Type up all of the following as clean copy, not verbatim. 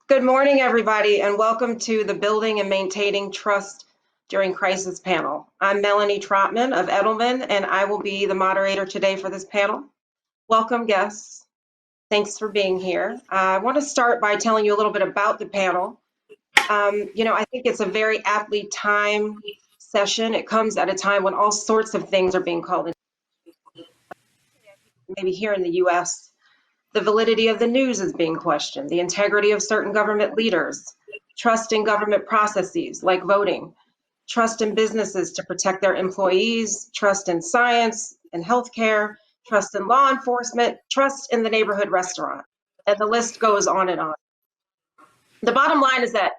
Good morning, everybody, and welcome to the Building and Maintaining Trust During Crisis panel. I'm Melanie Trottman of Edelman, and I will be the moderator today for this panel. Welcome, guests. Thanks for being here. I want to start by telling you a little bit about the panel. I think it's a very aptly timed session. It comes at a time when all sorts of things are being called into, maybe here in the US. The validity of the news is being questioned, the integrity of certain government leaders, trust in government processes like voting, trust in businesses to protect their employees, trust in science and healthcare, trust in law enforcement, trust in the neighborhood restaurant. And the list goes on and on. The bottom line is that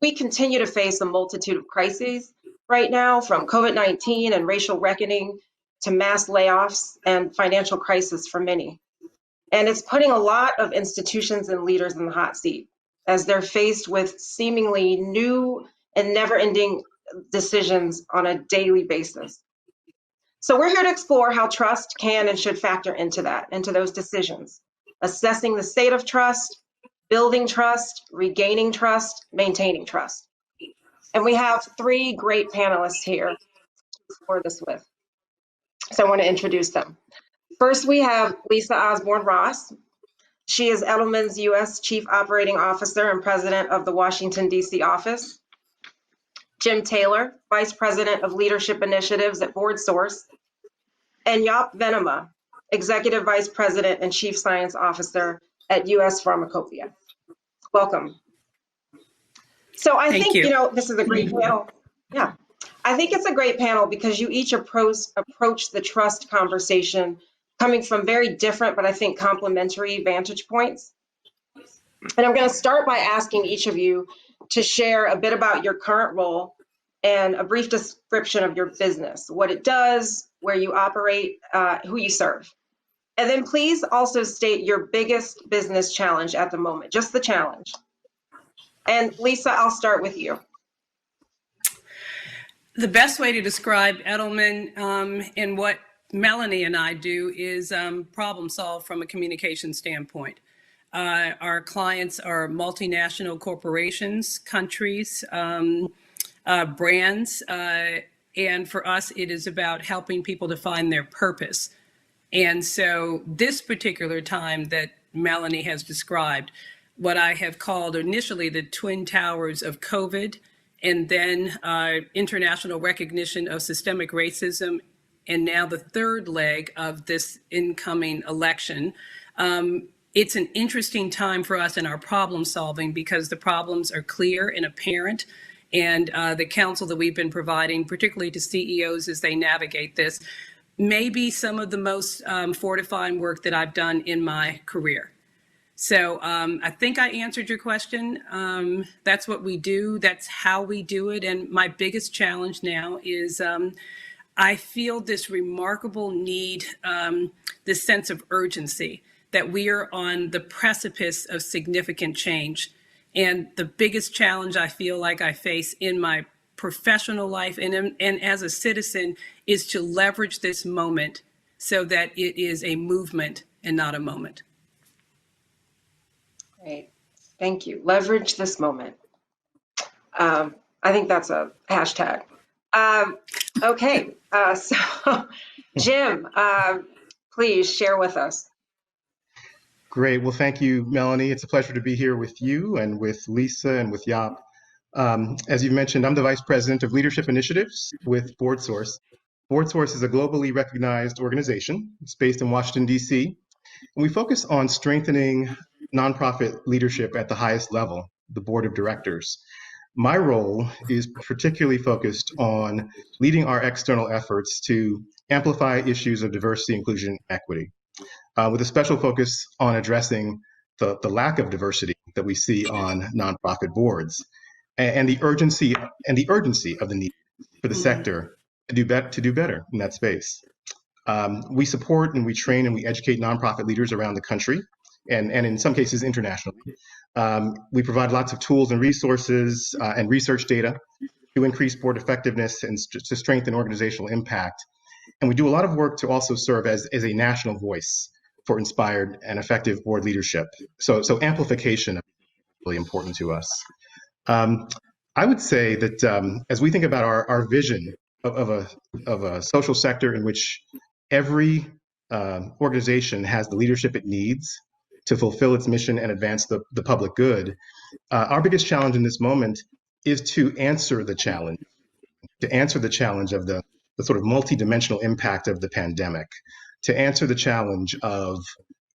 we continue to face a multitude of crises right now, from COVID-19 and racial reckoning to mass layoffs and financial crisis for many. And it's putting a lot of institutions and leaders in the hot seat as they're faced with seemingly new and never-ending decisions on a daily basis. So we're here to explore how trust can and should factor into those decisions, assessing the state of trust, building trust, regaining trust, maintaining trust. And we have three great panelists here to explore this with. So I want to introduce them. First, we have Lisa Osborne-Ross. She is Edelman US Chief Operating Officer and President of the Washington, D.C. office. Jim Taylor, Vice President of Leadership Initiatives at BoardSource. And Jaap Venema, Executive Vice President and Chief Science Officer at US Pharmacopoeia. Welcome. So I think, this is a great panel. Yeah, I think it's a great panel because you each approach the trust conversation coming from very different, but I think complementary vantage points. And I'm going to start by asking each of you to share a bit about your current role and a brief description of your business, what it does, where you operate, who you serve. And then please also state your biggest business challenge at the moment, just the challenge. And Lisa, I'll start with you. The best way to describe Edelman and what Melanie and I do is problem solve from a communication standpoint. Our clients are multinational corporations, countries, brands, and for us it is about helping people to find their purpose. And so this particular time that Melanie has described, what I have called initially the twin towers of COVID, and then international recognition of systemic racism, and now the third leg of this incoming election. It's an interesting time for us in our problem solving because the problems are clear and apparent, and the counsel that we've been providing, particularly to CEOs as they navigate this, may be some of the most fortifying work that I've done in my career. So I think I answered your question. That's what we do. That's how we do it. And my biggest challenge now is I feel this remarkable need, this sense of urgency that we are on the precipice of significant change. And the biggest challenge I feel like I face in my professional life and as a citizen is to leverage this moment so that it is a movement and not a moment. Great, thank you. Leverage this moment. I think that's a hashtag. Okay, so Jim, please share with us. Great. Well, thank you, Melanie. It's a pleasure to be here with you and with Lisa and with Jaap. As you mentioned, I'm the Vice President of Leadership Initiatives with BoardSource. BoardSource is a globally recognized organization. It's based in Washington, D.C. And we focus on strengthening nonprofit leadership at the highest level, the board of directors. My role is particularly focused on leading our external efforts to amplify issues of diversity, inclusion, and equity, with a special focus on addressing the lack of diversity that we see on nonprofit boards, and the urgency of the need for the sector to do better in that space. We support and we train and we educate nonprofit leaders around the country, and in some cases internationally. We provide lots of tools and resources and research data to increase board effectiveness and to strengthen organizational impact. And we do a lot of work to also serve as a national voice for inspired and effective board leadership. So amplification really important to us. I would say that as we think about our vision of a social sector in which every organization has the leadership it needs to fulfill its mission and advance the public good, our biggest challenge in this moment is to answer the challenge of the sort of multidimensional impact of the pandemic, to answer the challenge of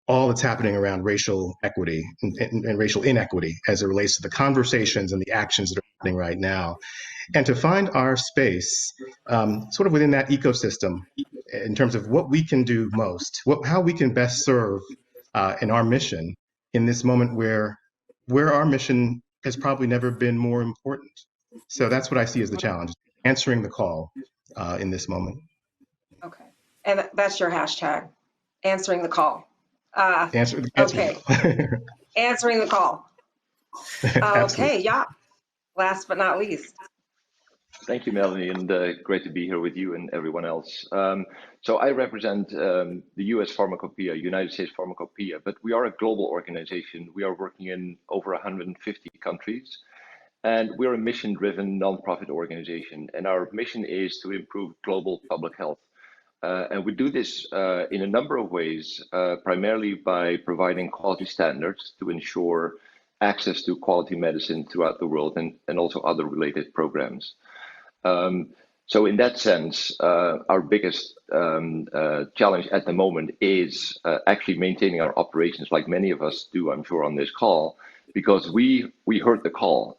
all that's happening around racial equity and racial inequity as it relates to the conversations and the actions that are happening right now, and to find our space sort of within that ecosystem in terms of what we can do most, how we can best serve in our mission in this moment where our mission has probably never been more important. So that's what I see as the challenge, answering the call in this moment. Okay. And that's your hashtag, answering the call. Answering okay. Answering the call. Okay, yeah. Last but not least. Thank you, Melanie, and great to be here with you and everyone else. So I represent the US Pharmacopoeia, United States Pharmacopoeia, but we are a global organization. We are working in over 150 countries, and we're a mission-driven nonprofit organization. And our mission is to improve global public health. And we do this in a number of ways, primarily by providing quality standards to ensure access to quality medicine throughout the world and also other related programs. So in that sense, our biggest challenge at the moment is actually maintaining our operations like many of us do, I'm sure, on this call, because we heard the call.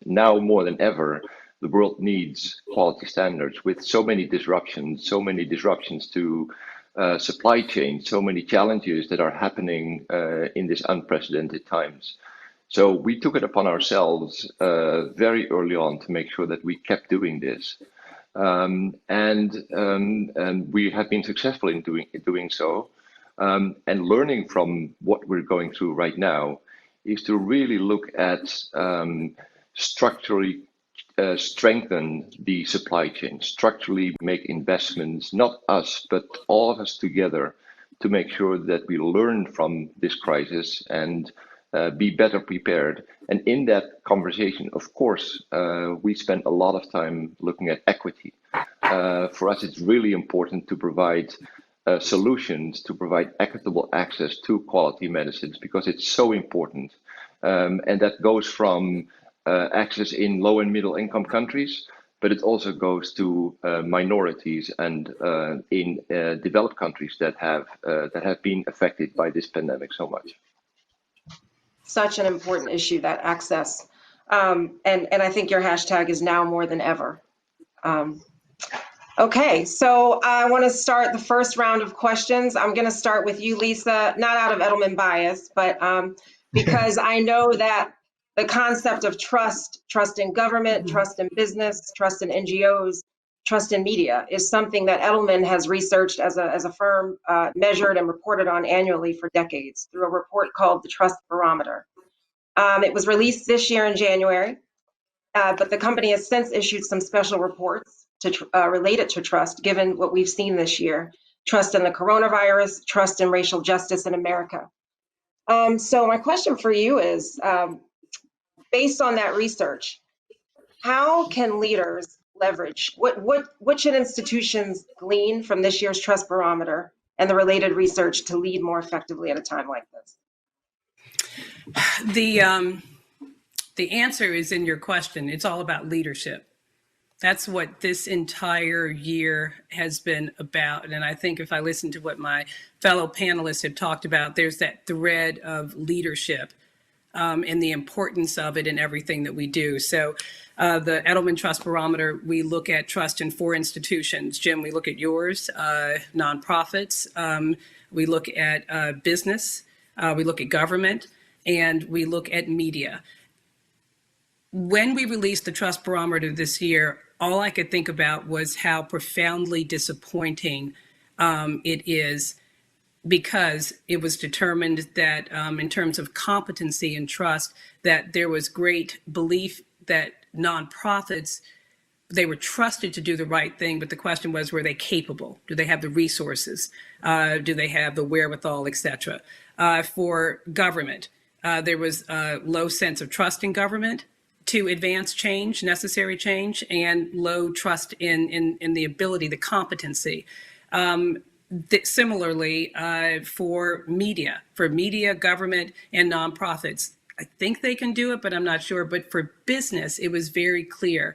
Now more than ever, the world needs quality standards with so many disruptions to supply chain, so many challenges that are happening in these unprecedented times. So we took it upon ourselves very early on to make sure that we kept doing this. And we have been successful in doing so. And learning from what we're going through right now is to really look at structurally strengthen the supply chain, structurally make investments, not us, but all of us together, to make sure that we learn from this crisis and be better prepared. And in that conversation, of course, we spent a lot of time looking at equity. For us, it's really important to provide solutions, to provide equitable access to quality medicines, because it's so important. And that goes from access in low and middle income countries, but it also goes to minorities and in developed countries that have been affected by this pandemic so much. Such an important issue, that access. And I think your hashtag is now more than ever. Okay, so I want to start the first round of questions. I'm going to start with you, Lisa, not out of Edelman bias, but because I know that the concept of trust in government, trust in business, trust in NGOs, trust in media is something that Edelman has researched as a firm, measured and reported on annually for decades through a report called the Trust Barometer. It was released this year in January, but the company has since issued some special reports to related to trust, given what we've seen this year: trust in the coronavirus, trust in racial justice in America. So my question for you is, based on that research, how can leaders leverage, what should institutions glean from this year's Trust Barometer and the related research to lead more effectively at a time like this? The answer is in your question. It's all about leadership. That's what this entire year has been about. And I think if I listen to what my fellow panelists have talked about, there's that thread of leadership and the importance of it in everything that we do. So the Edelman Trust Barometer, we look at trust in 4 institutions. Jim, we look at yours, nonprofits, we look at business, we look at government, and we look at media. When we released the Trust Barometer this year, all I could think about was how profoundly disappointing it is, because it was determined that in terms of competency and trust, that there was great belief that nonprofits, they were trusted to do the right thing, but the question was, were they capable? Do they have the resources? Do they have the wherewithal, et cetera? For government, There was a low sense of trust in government to advance change, necessary change, and low trust in the ability, the competency. Similarly, for media, government, and nonprofits, I think they can do it, but I'm not sure. But for business, it was very clear.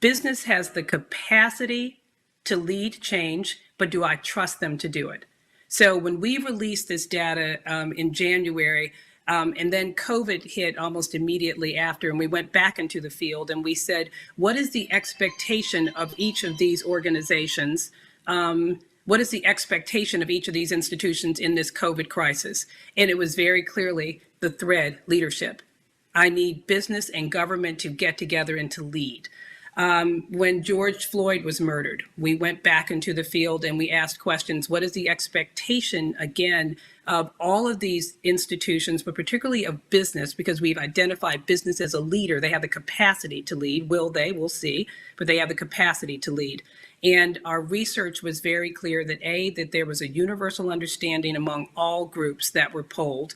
Business has the capacity to lead change, but do I trust them to do it? So when we released this data in January, and then COVID hit almost immediately after, and we went back into the field and we said, what is the expectation of each of these organizations? What is the expectation of each of these institutions in this COVID crisis? And it was very clearly the thread, leadership. I need business and government to get together and to lead. When George Floyd was murdered, we went back into the field and we asked questions. What is the expectation, again, of all of these institutions, but particularly of business, because we've identified business as a leader. They have the capacity to lead. Will they? We'll see. But they have the capacity to lead. And our research was very clear that that there was a universal understanding among all groups that were polled,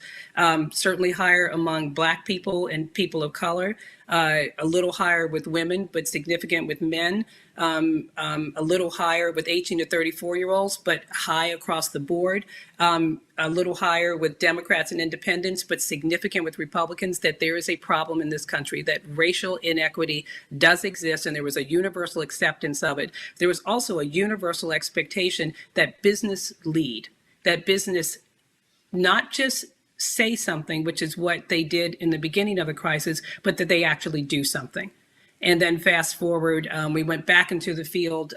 certainly higher among Black people and people of color, a little higher with women, but significant with men, a little higher with 18 to 34-year-olds, but high across the board, a little higher with Democrats and independents, but significant with Republicans, that there is a problem in this country, that racial inequity does exist, and there was a universal acceptance of it. There was also a universal expectation that business lead, that business not just say something, which is what they did in the beginning of the crisis, but that they actually do something. And then fast forward, we went back into the field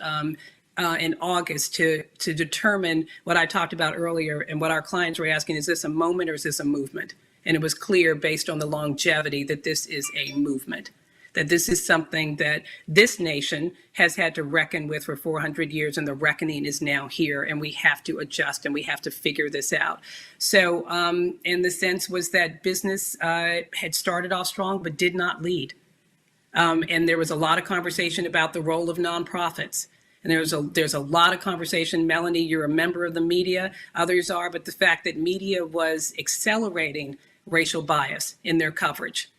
in August to determine what I talked about earlier, and what our clients were asking, is this a moment or is this a movement? And it was clear based on the longevity that this is a movement, that this is something that this nation has had to reckon with for 400 years, and the reckoning is now here, and we have to adjust and we have to figure this out. So, and the sense was that business had started off strong but did not lead. And there was a lot of conversation about the role of nonprofits. And there's a lot of conversation. Melanie, you're a member of the media, others are, but the fact that media was accelerating racial bias in their coverage.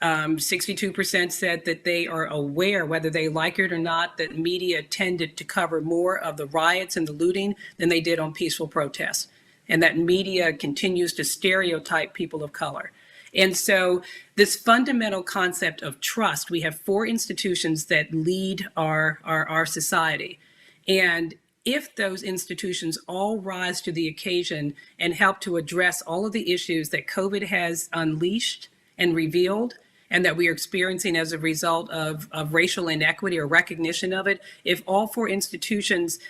62% said that they are aware, whether they like it or not, that media tended to cover more of the riots and the looting than they did on peaceful protests, and that media continues to stereotype people of color. And so this fundamental concept of trust, we have 4 institutions that lead our society. And if those institutions all rise to the occasion and help to address all of the issues that COVID has unleashed and revealed, and that we are experiencing as a result of racial inequity or recognition of it, if all 4 institutions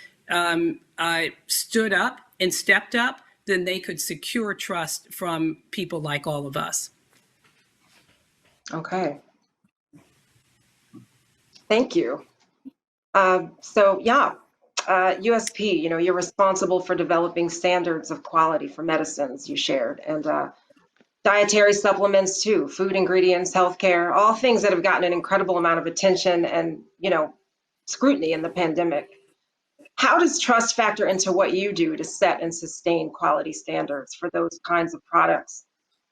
stood up and stepped up, then they could secure trust from people like all of us. Okay. Thank you. So yeah, USP, you're responsible for developing standards of quality for medicines, you shared, and dietary supplements too, food ingredients, healthcare, all things that have gotten an incredible amount of attention and, scrutiny in the pandemic. How does trust factor into what you do to set and sustain quality standards for those kinds of products?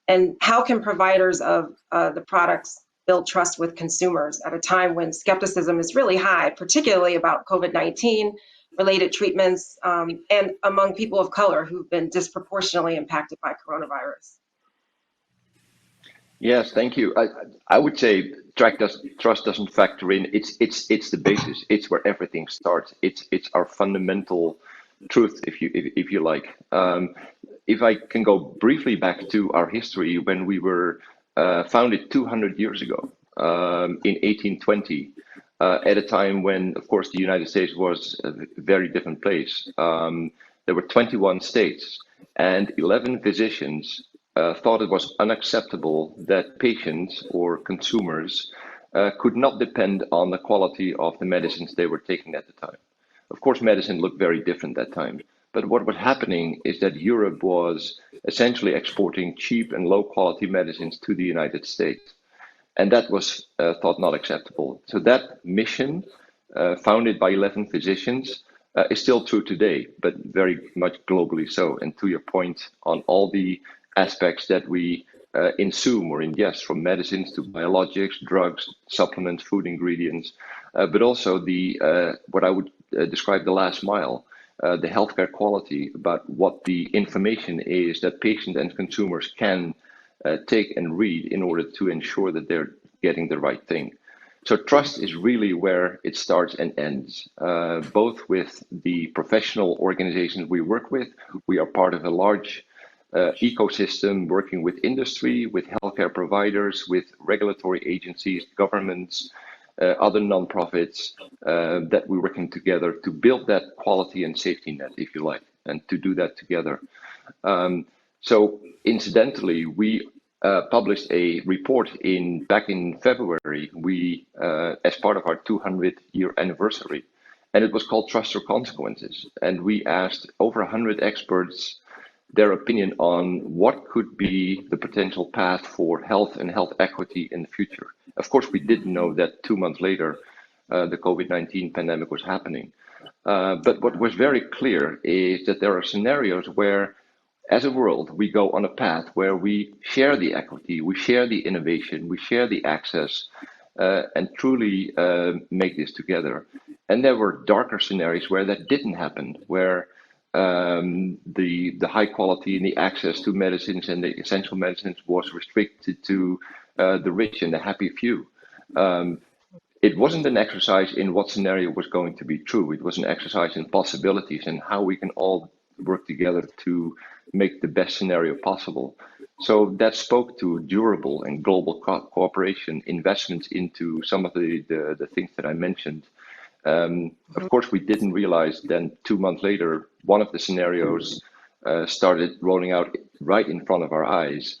And how can providers of the products build trust with consumers at a time when skepticism is really high, particularly about COVID-19 related treatments and among people of color who've been disproportionately impacted by coronavirus? Yes, thank you. I would say trust doesn't factor in. It's the basis. It's where everything starts. It's our fundamental truth, if you like. If I can go briefly back to our history, when we were founded 200 years ago, in 1820, at a time when, of course, the United States was a very different place. There were 21 states, and 11 physicians thought it was unacceptable that patients or consumers could not depend on the quality of the medicines they were taking at the time. Of course, medicine looked very different that time. But what was happening is that Europe was essentially exporting cheap and low quality medicines to the United States. And that was thought not acceptable. So that mission, founded by 11 physicians, is still true today, but very much globally so. And to your point on all the aspects that we consume or ingest, from medicines to biologics, drugs, supplements, food ingredients, but also the what I would describe the last mile, the healthcare quality, about what the information is that patients and consumers can take and read in order to ensure that they're getting the right thing. So trust is really where it starts and ends, both with the professional organizations we work with. We are part of a large ecosystem working with industry, with healthcare providers, with regulatory agencies, governments, other nonprofits, that we're working together to build that quality and safety net, if you like, and to do that together. So incidentally, we published a report back in February. We, as part of our 200-year anniversary, and it was called Trust or Consequences. And we asked over 100 experts their opinion on what could be the potential path for health and health equity in the future. Of course, we didn't know that 2 months later, the COVID-19 pandemic was happening. But what was very clear is that there are scenarios where, as a world, we go on a path where we share the equity, we share the innovation, we share the access, and truly make this together. And there were darker scenarios where that didn't happen, where the high quality and the access to medicines and the essential medicines was restricted to the rich and the happy few. It wasn't an exercise in what scenario was going to be true. It was an exercise in possibilities and how we can all work together to make the best scenario possible. So that spoke to durable and global cooperation, investments into some of the things that I mentioned. Of course, we didn't realize then 2 months later, one of the scenarios started rolling out right in front of our eyes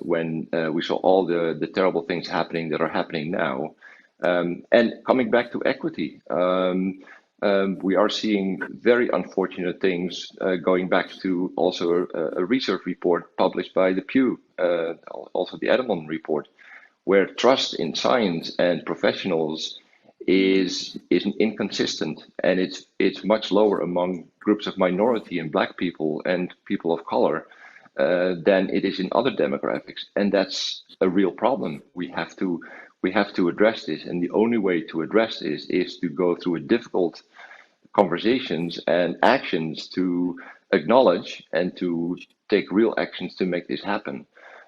when we saw all the terrible things happening that are happening now. And coming back to equity, we are seeing very unfortunate things going back to also a research report published by the Pew, also the Edelman report, where trust in science and professionals is inconsistent, and it's much lower among groups of minority and Black people and people of color than it is in other demographics, and that's a real problem. We have to address this, and the only way to address this is to go through a difficult conversations and actions to acknowledge and to take real actions to make this happen.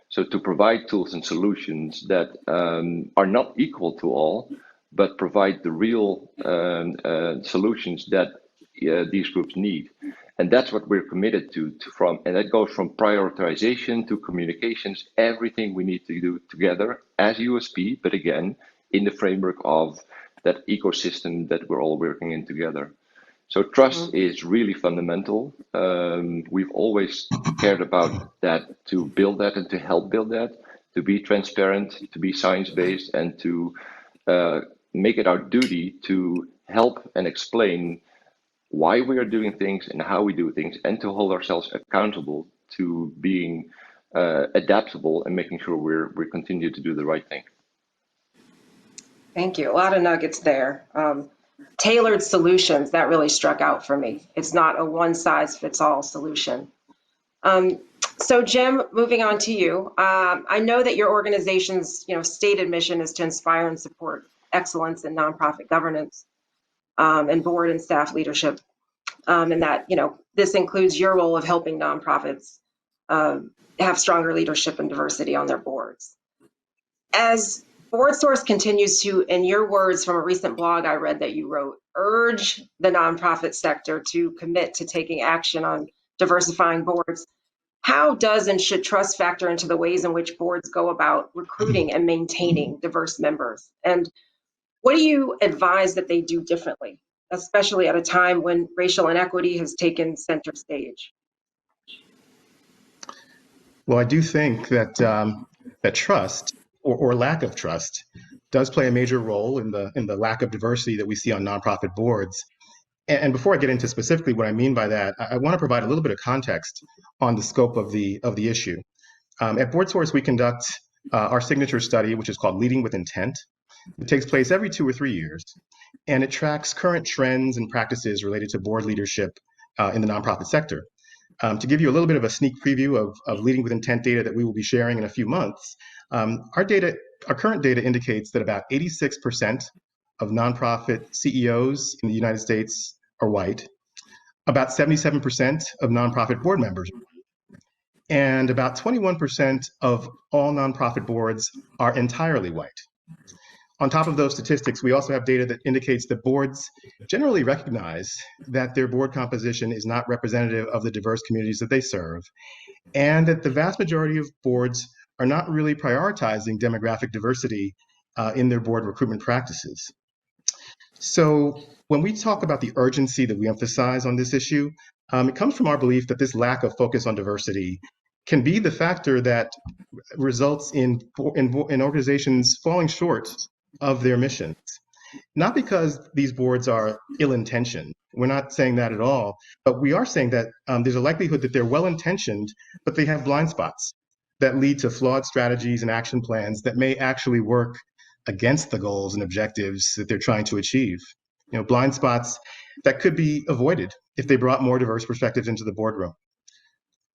So to provide tools and solutions that are not equal to all, but provide the real solutions that these groups need. And that's what we're committed to and that goes from prioritization to communications, everything we need to do together as USP, but again, in the framework of that ecosystem that we're all working in together. So trust is really fundamental. We've always cared about that, to build that and to help build that, to be transparent, to be science-based, and to make it our duty to help and explain why we are doing things and how we do things, and to hold ourselves accountable to being adaptable and making sure we continue to do the right thing. Thank you. A lot of nuggets there. Tailored solutions, that really struck out for me. It's not a one-size-fits-all solution. So Jim, moving on to you. I know that your organization's stated mission is to inspire and support excellence in nonprofit governance and board and staff leadership. And that, this includes your role of helping nonprofits have stronger leadership and diversity on their boards. As BoardSource continues to, in your words from a recent blog I read that you wrote, urge the nonprofit sector to commit to taking action on diversifying boards, how does and should trust factor into the ways in which boards go about recruiting and maintaining diverse members? And what do you advise that they do differently, especially at a time when racial inequity has taken center stage? Well, I do think that that trust or lack of trust does play a major role in the lack of diversity that we see on nonprofit boards. And before I get into specifically what I mean by that, I want to provide a little bit of context on the scope of the issue. At BoardSource, we conduct our signature study, which is called Leading with Intent. It takes place every 2 or 3 years, and it tracks current trends and practices related to board leadership in the nonprofit sector. To give you a little bit of a sneak preview of leading with intent data that we will be sharing in a few months, our current data indicates that about 86% of nonprofit CEOs in the United States are white, about 77% of nonprofit board members, and about 21% of all nonprofit boards are entirely white. On top of those statistics, we also have data that indicates that boards generally recognize that their board composition is not representative of the diverse communities that they serve, and that the vast majority of boards are not really prioritizing demographic diversity in their board recruitment practices. So when we talk about the urgency that we emphasize on this issue, it comes from our belief that this lack of focus on diversity can be the factor that results in organizations falling short of their missions. Not because these boards are ill-intentioned. We're not saying that at all, but we are saying that there's a likelihood that they're well-intentioned, but they have blind spots that lead to flawed strategies and action plans that may actually work against the goals and objectives that they're trying to achieve. Blind spots that could be avoided if they brought more diverse perspectives into the boardroom.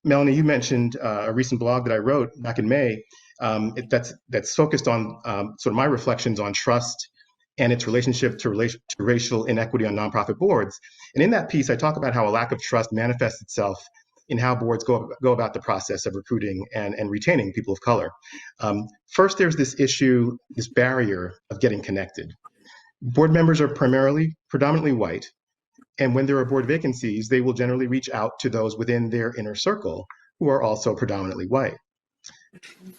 Melanie, you mentioned a recent blog that I wrote back in May that's focused on sort of my reflections on trust and its relationship to racial inequity on nonprofit boards. And in that piece, I talk about how a lack of trust manifests itself in how boards go about the process of recruiting and retaining people of color. First, there's this issue, this barrier of getting connected. Board members are predominantly white, and when there are board vacancies, they will generally reach out to those within their inner circle who are also predominantly white.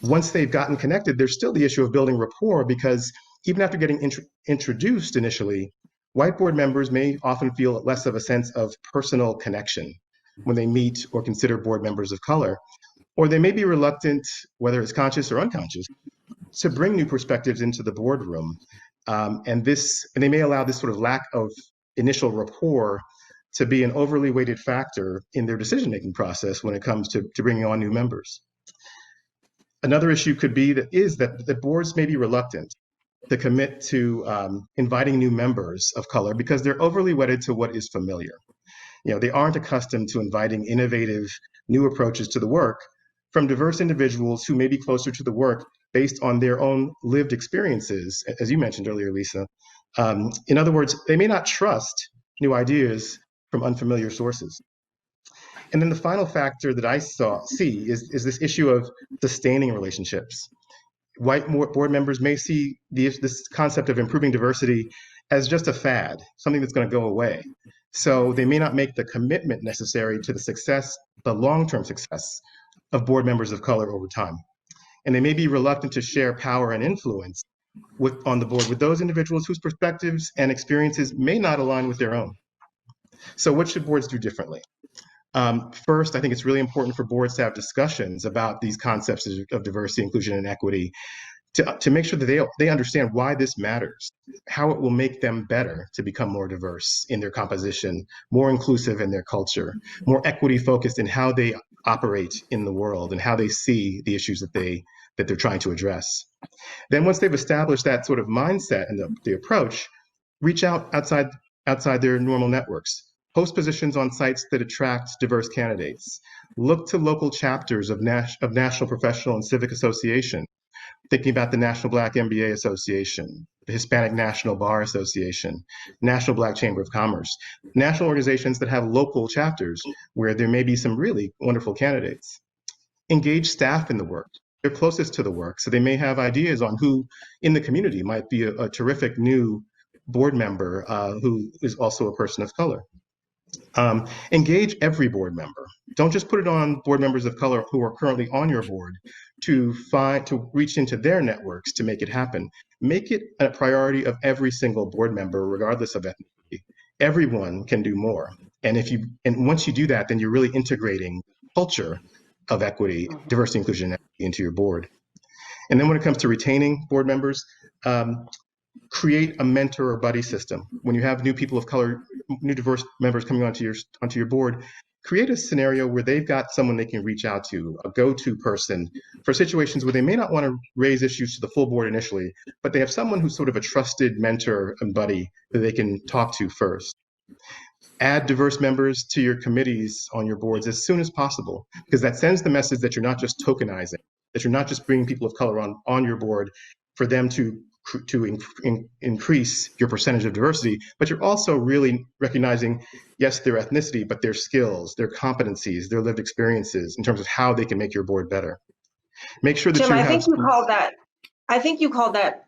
Once they've gotten connected, there's still the issue of building rapport, because even after getting introduced initially, white board members may often feel less of a sense of personal connection when they meet or consider board members of color, or they may be reluctant, whether it's conscious or unconscious, to bring new perspectives into the boardroom. And they may allow this sort of lack of initial rapport to be an overly weighted factor in their decision-making process when it comes to bringing on new members. Another issue could be that boards may be reluctant to commit to inviting new members of color because they're overly wedded to what is familiar. They aren't accustomed to inviting innovative new approaches to the work from diverse individuals who may be closer to the work based on their own lived experiences, as you mentioned earlier, Lisa. In other words, they may not trust new ideas from unfamiliar sources. And then the final factor that I see is this issue of sustaining relationships. White board members may see this concept of improving diversity as just a fad, something that's going to go away. So they may not make the commitment necessary to the long-term success of board members of color over time. And they may be reluctant to share power and influence on the board with those individuals whose perspectives and experiences may not align with their own. So what should boards do differently? First, I think it's really important for boards to have discussions about these concepts of diversity, inclusion, and equity to make sure that they understand why this matters, how it will make them better to become more diverse in their composition, more inclusive in their culture, more equity focused in how they operate in the world and how they see the issues that they're trying to address. Then once they've established that sort of mindset and the approach, reach out outside their normal networks. Post positions on sites that attract diverse candidates. Look to local chapters of national professional and civic association, thinking about the National Black MBA Association, the Hispanic National Bar Association, National Black Chamber of Commerce, national organizations that have local chapters where there may be some really wonderful candidates. Engage staff in the work. They're closest to the work, so they may have ideas on who in the community might be a terrific new board member who is also a person of color. Engage every board member. Don't just put it on board members of color who are currently on your board to reach into their networks to make it happen. Make it a priority of every single board member, regardless of ethnicity. Everyone can do more. And once you do that, then you're really integrating culture of equity, diversity, inclusion, and equity into your board. And then when it comes to retaining board members, create a mentor or buddy system. When you have new people of color, new diverse members coming onto your board, create a scenario where they've got someone they can reach out to, a go-to person for situations where they may not want to raise issues to the full board initially, but they have someone who's sort of a trusted mentor and buddy that they can talk to first. Add diverse members to your committees on your boards as soon as possible, because that sends the message that you're not just tokenizing, that you're not just bringing people of color on your board for them to increase your percentage of diversity, but you're also really recognizing, yes, their ethnicity, but their skills, their competencies, their lived experiences in terms of how they can make your board better. Make sure that Jim, you I have. think you called that,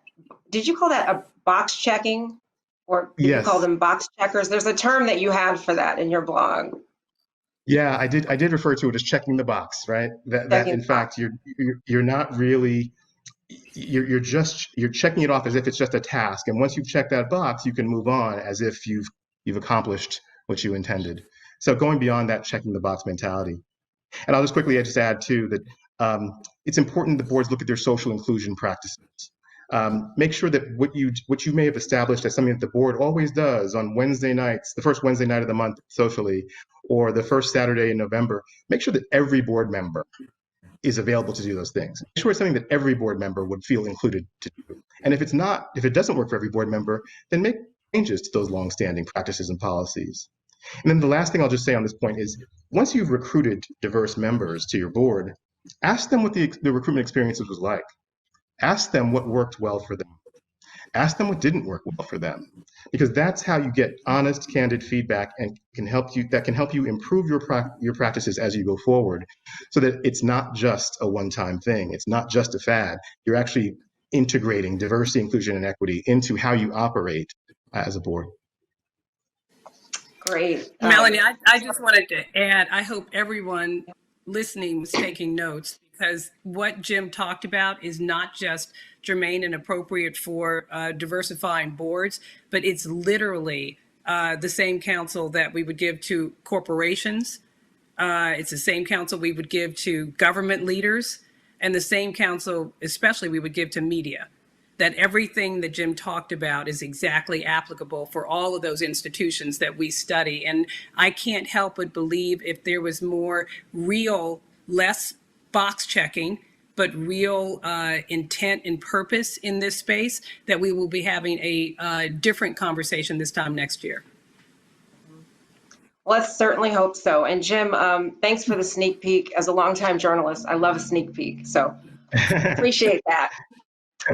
did you call that a box checking? Or did you call Yes. them box checkers? There's a term that you had for that in your blog. Yeah, I did refer to it as checking the box, right? That Checking in the box. fact you're not really you're checking it off as if it's just a task, and once you've checked that box, you can move on as if you've accomplished what you intended. So going beyond that checking the box mentality. And I'll just quickly just add too that it's important that boards look at their social inclusion practices. Make sure that what you may have established as something that the board always does on Wednesday nights, the first Wednesday night of the month socially, or the first Saturday in November, make sure that every board member is available to do those things. Make sure it's something that every board member would feel included to do. And if it doesn't work for every board member, then make changes to those longstanding practices and policies. And then the last thing I'll just say on this point is, once you've recruited diverse members to your board, ask them what the recruitment experiences was like. Ask them what worked well for them. Ask them what didn't work well for them, because that's how you get honest, candid feedback and can help you improve your practices as you go forward, so that it's not just a one-time thing. It's not just a fad. You're actually integrating diversity, inclusion, and equity into how you operate as a board. Great. Melanie, I just wanted to add, I hope everyone listening was taking notes, because what Jim talked about is not just germane and appropriate for diversifying boards, but it's literally the same counsel that we would give to corporations. It's the same counsel we would give to government leaders, and the same counsel especially we would give to media. That everything that Jim talked about is exactly applicable for all of those institutions that we study. And I can't help but believe if there was more real, less box checking, but real intent and purpose in this space, that we will be having a different conversation this time next year. Let's certainly hope so. And Jim, thanks for the sneak peek. As a longtime journalist, I love a sneak peek. So appreciate that.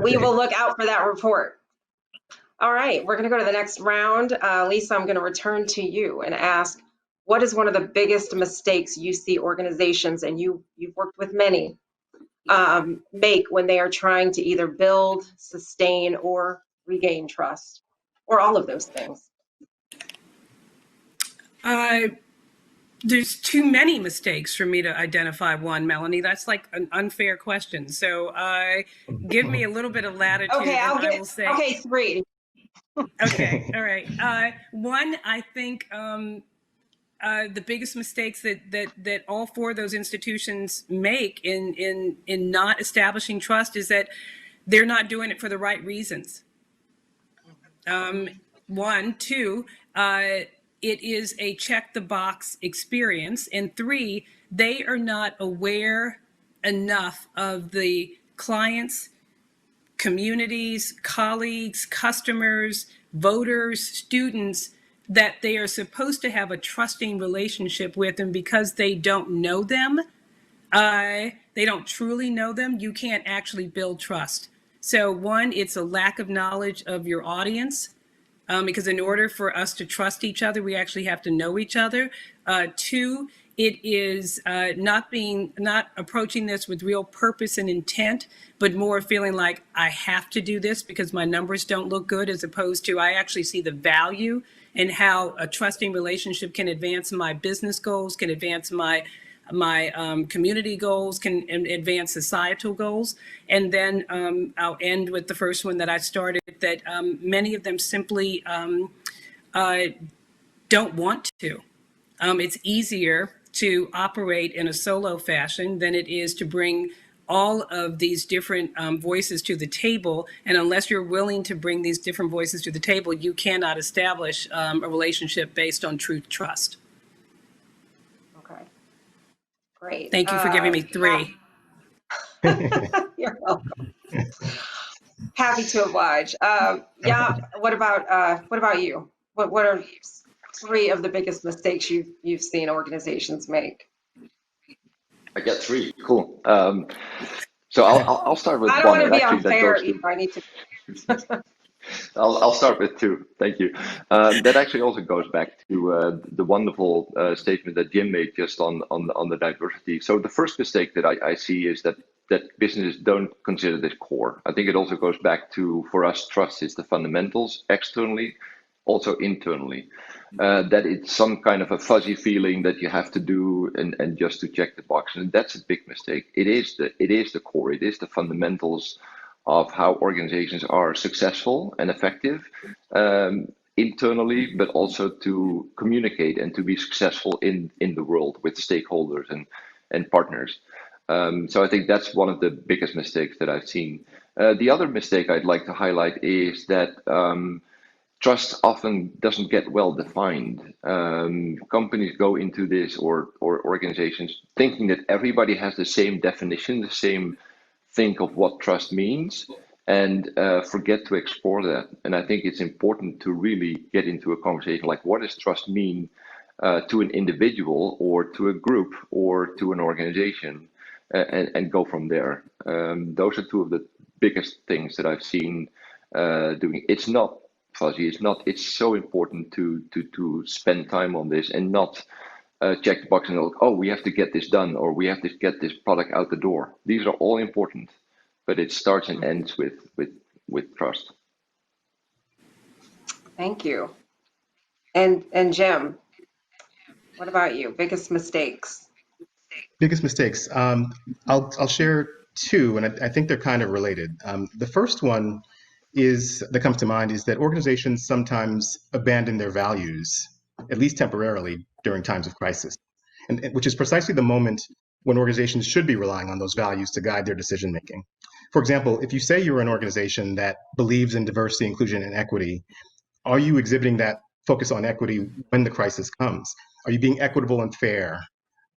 We will look out for that report. All right, we're going to go to the next round. Lisa, I'm going to return to you and ask, what is one of the biggest mistakes you see organizations, and you've worked with many, make when they are trying to either build, sustain, or regain trust, or all of those things? There's too many mistakes for me to identify one, Melanie. That's like an unfair question. So give me a little bit of latitude. Okay, I will say. Okay, 3. Okay, all right. One, I think the biggest mistakes that all 4 of those institutions make in not establishing trust is that they're not doing it for the right reasons. 1, 2, it is a check the box experience. And 3, they are not aware enough of the clients, communities, colleagues, customers, voters, students that they are supposed to have a trusting relationship with. And because they don't know them, they don't truly know them, you can't actually build trust. So 1, it's a lack of knowledge of your audience. Because in order for us to trust each other, we actually have to know each other. 2, it is not approaching this with real purpose and intent, but more feeling like I have to do this because my numbers don't look good, as opposed to I actually see the value in how a trusting relationship can advance my business goals, can advance my community goals, can advance societal goals. And then I'll end with the first one that I started, that many of them simply don't want to. It's easier to operate in a solo fashion than it is to bring all of these different voices to the table. And unless you're willing to bring these different voices to the table, you cannot establish a relationship based on true trust. Okay. Great. Thank you for giving me 3. You're welcome. Happy to oblige. Jaap, what about you? What are 3 of the biggest mistakes you've seen organizations make? I get 3. Cool. So I'll start with I don't one, want to and be actually that unfair goes to. either. I need to. I'll start with 2. Thank you. That actually also goes back to the wonderful statement that Jim made just on the diversity. So the first mistake that I see is that businesses don't consider this core. I think it also goes back to, for us, trust is the fundamentals externally, also internally. That it's some kind of a fuzzy feeling that you have to do and just to check the box, and that's a big mistake. It is the core. It is the fundamentals of how organizations are successful and effective internally, but also to communicate and to be successful in the world with stakeholders and partners. So I think that's one of the biggest mistakes that I've seen. The other mistake I'd like to highlight is that trust often doesn't get well defined. Companies go into this, or organizations, thinking that everybody has the same definition, the same think of what trust means, and forget to explore that. And I think it's important to really get into a conversation like, what does trust mean to an individual or to a group or to an organization, and go from there. Those are 2 of the biggest things that I've seen doing. It's not fuzzy. It's so important to spend time on this and not check the box and go, oh, we have to get this done, or we have to get this product out the door. These are all important, but it starts and ends with trust. Thank you. And Jim, what about you? Biggest mistakes? Biggest mistakes. I'll share 2, and I think they're kind of related. The first one that comes to mind is that organizations sometimes abandon their values, at least temporarily, during times of crisis, and which is precisely the moment when organizations should be relying on those values to guide their decision making. For example, if you say you're an organization that believes in diversity, inclusion, and equity, are you exhibiting that focus on equity when the crisis comes? Are you being equitable and fair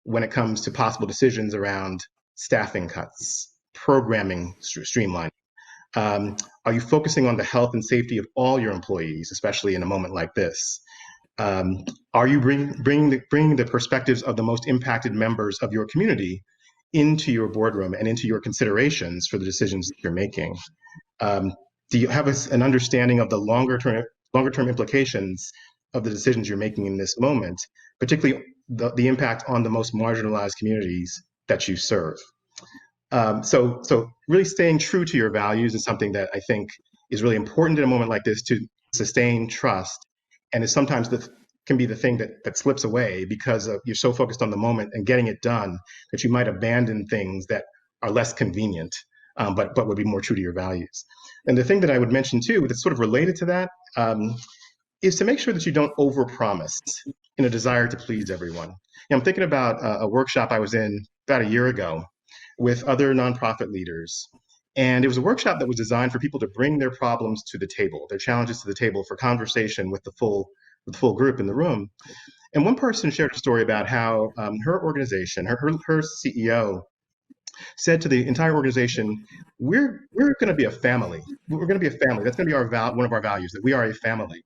when it comes to possible decisions around staffing cuts, programming streamlining? Are you focusing on the health and safety of all your employees, especially in a moment like this? Are you bringing the perspectives of the most impacted members of your community into your boardroom and into your considerations for the decisions that you're making? Do you have an understanding of the longer term implications of the decisions you're making in this moment, particularly the impact on the most marginalized communities that you serve? So really staying true to your values is something that I think is really important in a moment like this to sustain trust, and is sometimes can be the thing that slips away because you're so focused on the moment and getting it done that you might abandon things that are less convenient, but would be more true to your values. And the thing that I would mention too, that's sort of related to that, is to make sure that you don't overpromise in a desire to please everyone. I'm thinking about a workshop I was in about a year ago with other nonprofit leaders. And it was a workshop that was designed for people to bring their problems to the table, their challenges to the table for conversation with the full group in the room. And one person shared a story about how her organization, her CEO, said to the entire organization, "We're going to be a family. We're going to be a family. That's going to be one of our values, that we are a family."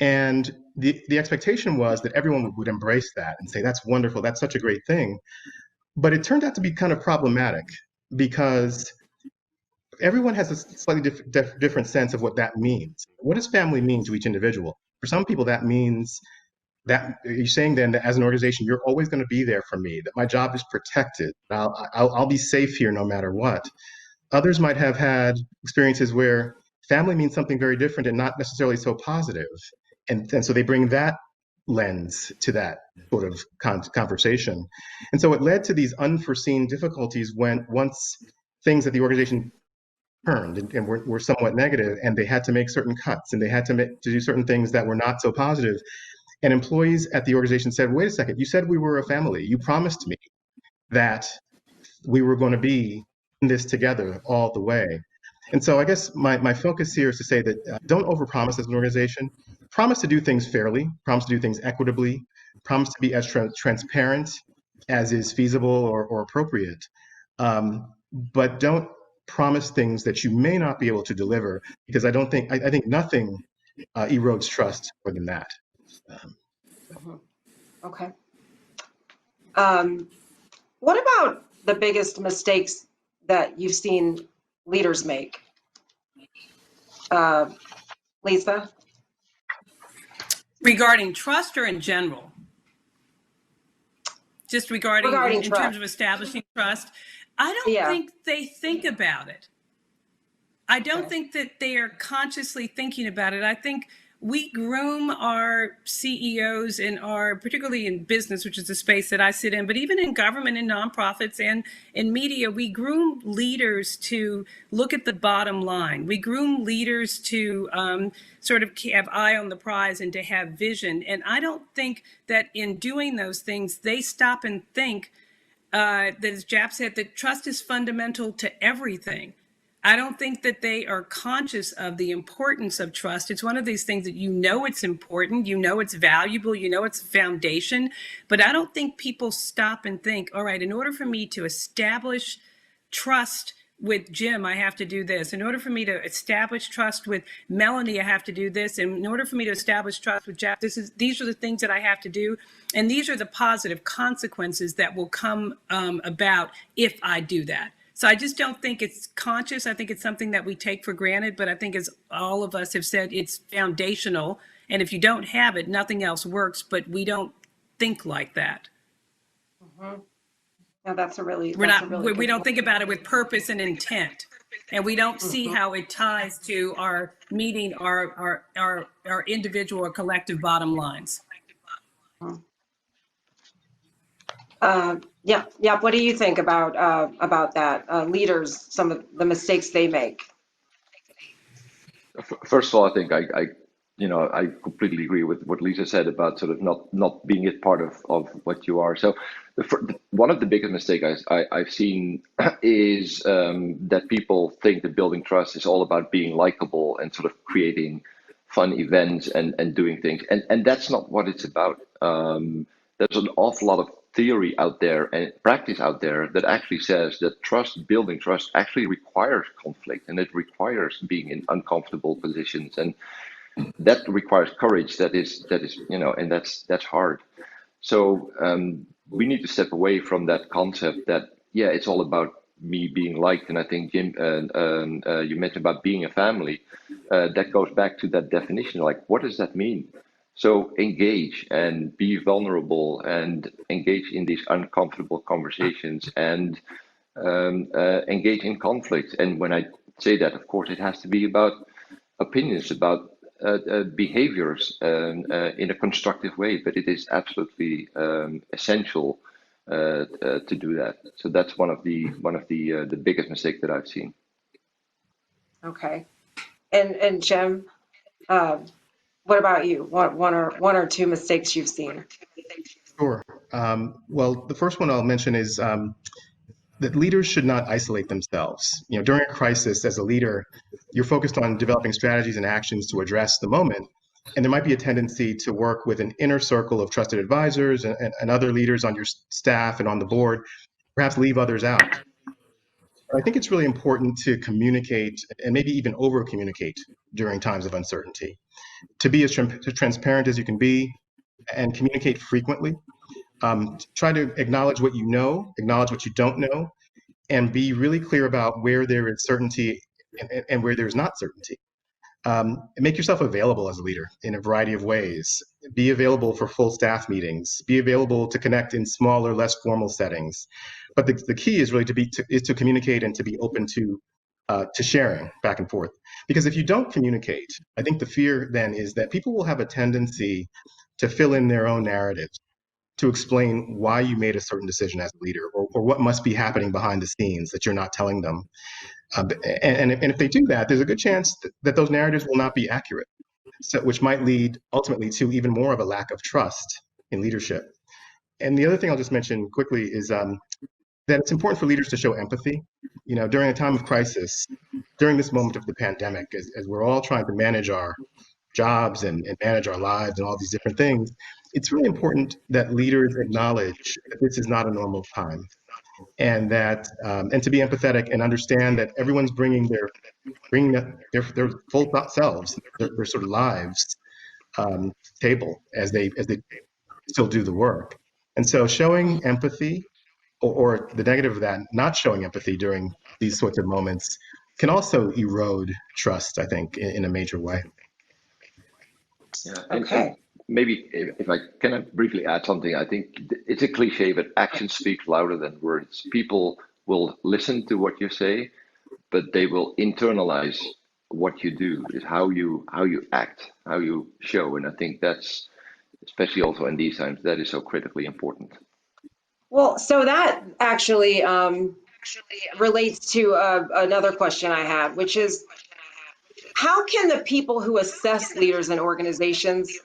And the expectation was that everyone would embrace that and say, "That's wonderful. That's such a great thing." But it turned out to be kind of problematic because everyone has a slightly different sense of what that means. What does family mean to each individual? For some people, that means that you're saying then that as an organization, you're always going to be there for me, that my job is protected. I'll be safe here no matter what. Others might have had experiences where family means something very different and not necessarily so positive. And so they bring that lens to that sort of conversation. And so it led to these unforeseen difficulties once things that the organization turned and were somewhat negative, and they had to make certain cuts, and they had to do certain things that were not so positive. And employees at the organization said, "Wait a second, you said we were a family. You promised me that we were going to be in this together all the way." And so I guess my focus here is to say that don't overpromise as an organization. Promise to do things fairly, promise to do things equitably, promise to be as transparent as is feasible or appropriate. But don't promise things that you may not be able to deliver, because I think nothing erodes trust more than that. Okay. What about the biggest mistakes that you've seen leaders make? Lisa? Regarding trust or in general? Just regarding in trust. terms of establishing trust, I don't Yeah. think they think about it. I don't Okay. think that they are consciously thinking about it. I think we groom our CEOs and our, particularly in business, which is the space that I sit in, but even in government and nonprofits and in media, we groom leaders to look at the bottom line. We groom leaders to sort of have eye on the prize and to have vision. And I don't think that in doing those things, they stop and think that, as Jaap said, that trust is fundamental to everything. I don't think that they are conscious of the importance of trust. It's one of these things that it's important, it's valuable, it's foundation, but I don't think people stop and think, all right, in order for me to establish trust with Jim, I have to do this. In order for me to establish trust with Melanie, I have to do this. And in order for me to establish trust with Jaap, these are the things that I have to do. And these are the positive consequences that will come about if I do that. So I just don't think it's conscious. I think it's something that we take for granted, but I think, as all of us have said, it's foundational. And if you don't have it, nothing else works, but we don't think like that. Mm-hmm. No, that's a really we good don't point. think about it with purpose and intent. And we don't see how it ties to our meeting our individual or collective bottom lines. Yeah. What do you think about that? Leaders, some of the mistakes they make. First of all, I think I completely agree with what Lisa said about sort of not being a part of what you are. So one of the biggest mistakes I've seen is that people think that building trust is all about being likable and sort of creating fun events and doing things. And that's not what it's about. There's an awful lot of theory out there and practice out there that actually says that building trust actually requires conflict, and it requires being in uncomfortable positions, and that requires courage. That is and that's hard. So we need to step away from that concept that it's all about me being liked. And I think Jim, you mentioned about being a family. That goes back to that definition. Like, what does that mean? So engage and be vulnerable and engage in these uncomfortable conversations and engage in conflict. And when I say that, of course, it has to be about opinions, about behaviors in a constructive way, but it is absolutely essential to do that. So that's one of the biggest mistakes that I've seen. Okay. And Jim, what about you? One or two mistakes you've seen? Sure. Well, the first one I'll mention is that leaders should not isolate themselves. During a crisis, as a leader, you're focused on developing strategies and actions to address the moment. And there might be a tendency to work with an inner circle of trusted advisors and other leaders on your staff and on the board, perhaps leave others out. I think it's really important to communicate and maybe even over communicate during times of uncertainty, to be as transparent as you can be and communicate frequently. Try to acknowledge what you know, acknowledge what you don't know, and be really clear about where there is certainty and where there's not certainty. Make yourself available as a leader in a variety of ways. Be available for full staff meetings. Be available to connect in smaller, less formal settings. But the key is really to communicate and to be open to sharing back and forth. Because if you don't communicate, I think the fear then is that people will have a tendency to fill in their own narratives, to explain why you made a certain decision as a leader, or what must be happening behind the scenes that you're not telling them. And if they do that, there's a good chance that those narratives will not be accurate, which might lead ultimately to even more of a lack of trust in leadership. And the other thing I'll just mention quickly is that it's important for leaders to show empathy. During a time of crisis, during this moment of the pandemic, as we're all trying to manage our jobs and manage our lives and all these different things, it's really important that leaders acknowledge that this is not a normal time, and that and to be empathetic and understand that everyone's bringing their full selves, their sort of lives table as they still do the work. And so showing empathy, or the negative of that, not showing empathy during these sorts of moments, can also erode trust, I think, in a major way. Yeah, Okay. and maybe if I can briefly add something, I think it's a cliche, but actions speak louder than words. People will listen to what you say, but they will internalize what you do, is how you act, how you show. And I think that's, especially also in these times, that is so critically important. Well, so that actually relates to another question I had, which is, how can the people who assess leaders and organizations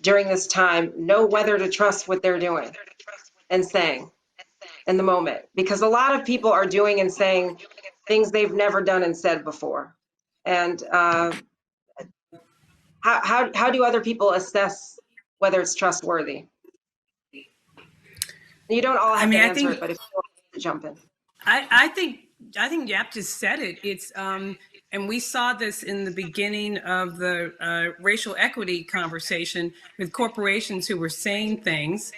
during this time know whether to trust what they're doing and saying in the moment? Because a lot of people are doing and saying things they've never done and said before. And how do other people assess whether it's trustworthy? You don't all have to I answer think it, but if you want to jump in. I think Jaap just said it. It's and we saw this in the beginning of the racial equity conversation with corporations who were saying things,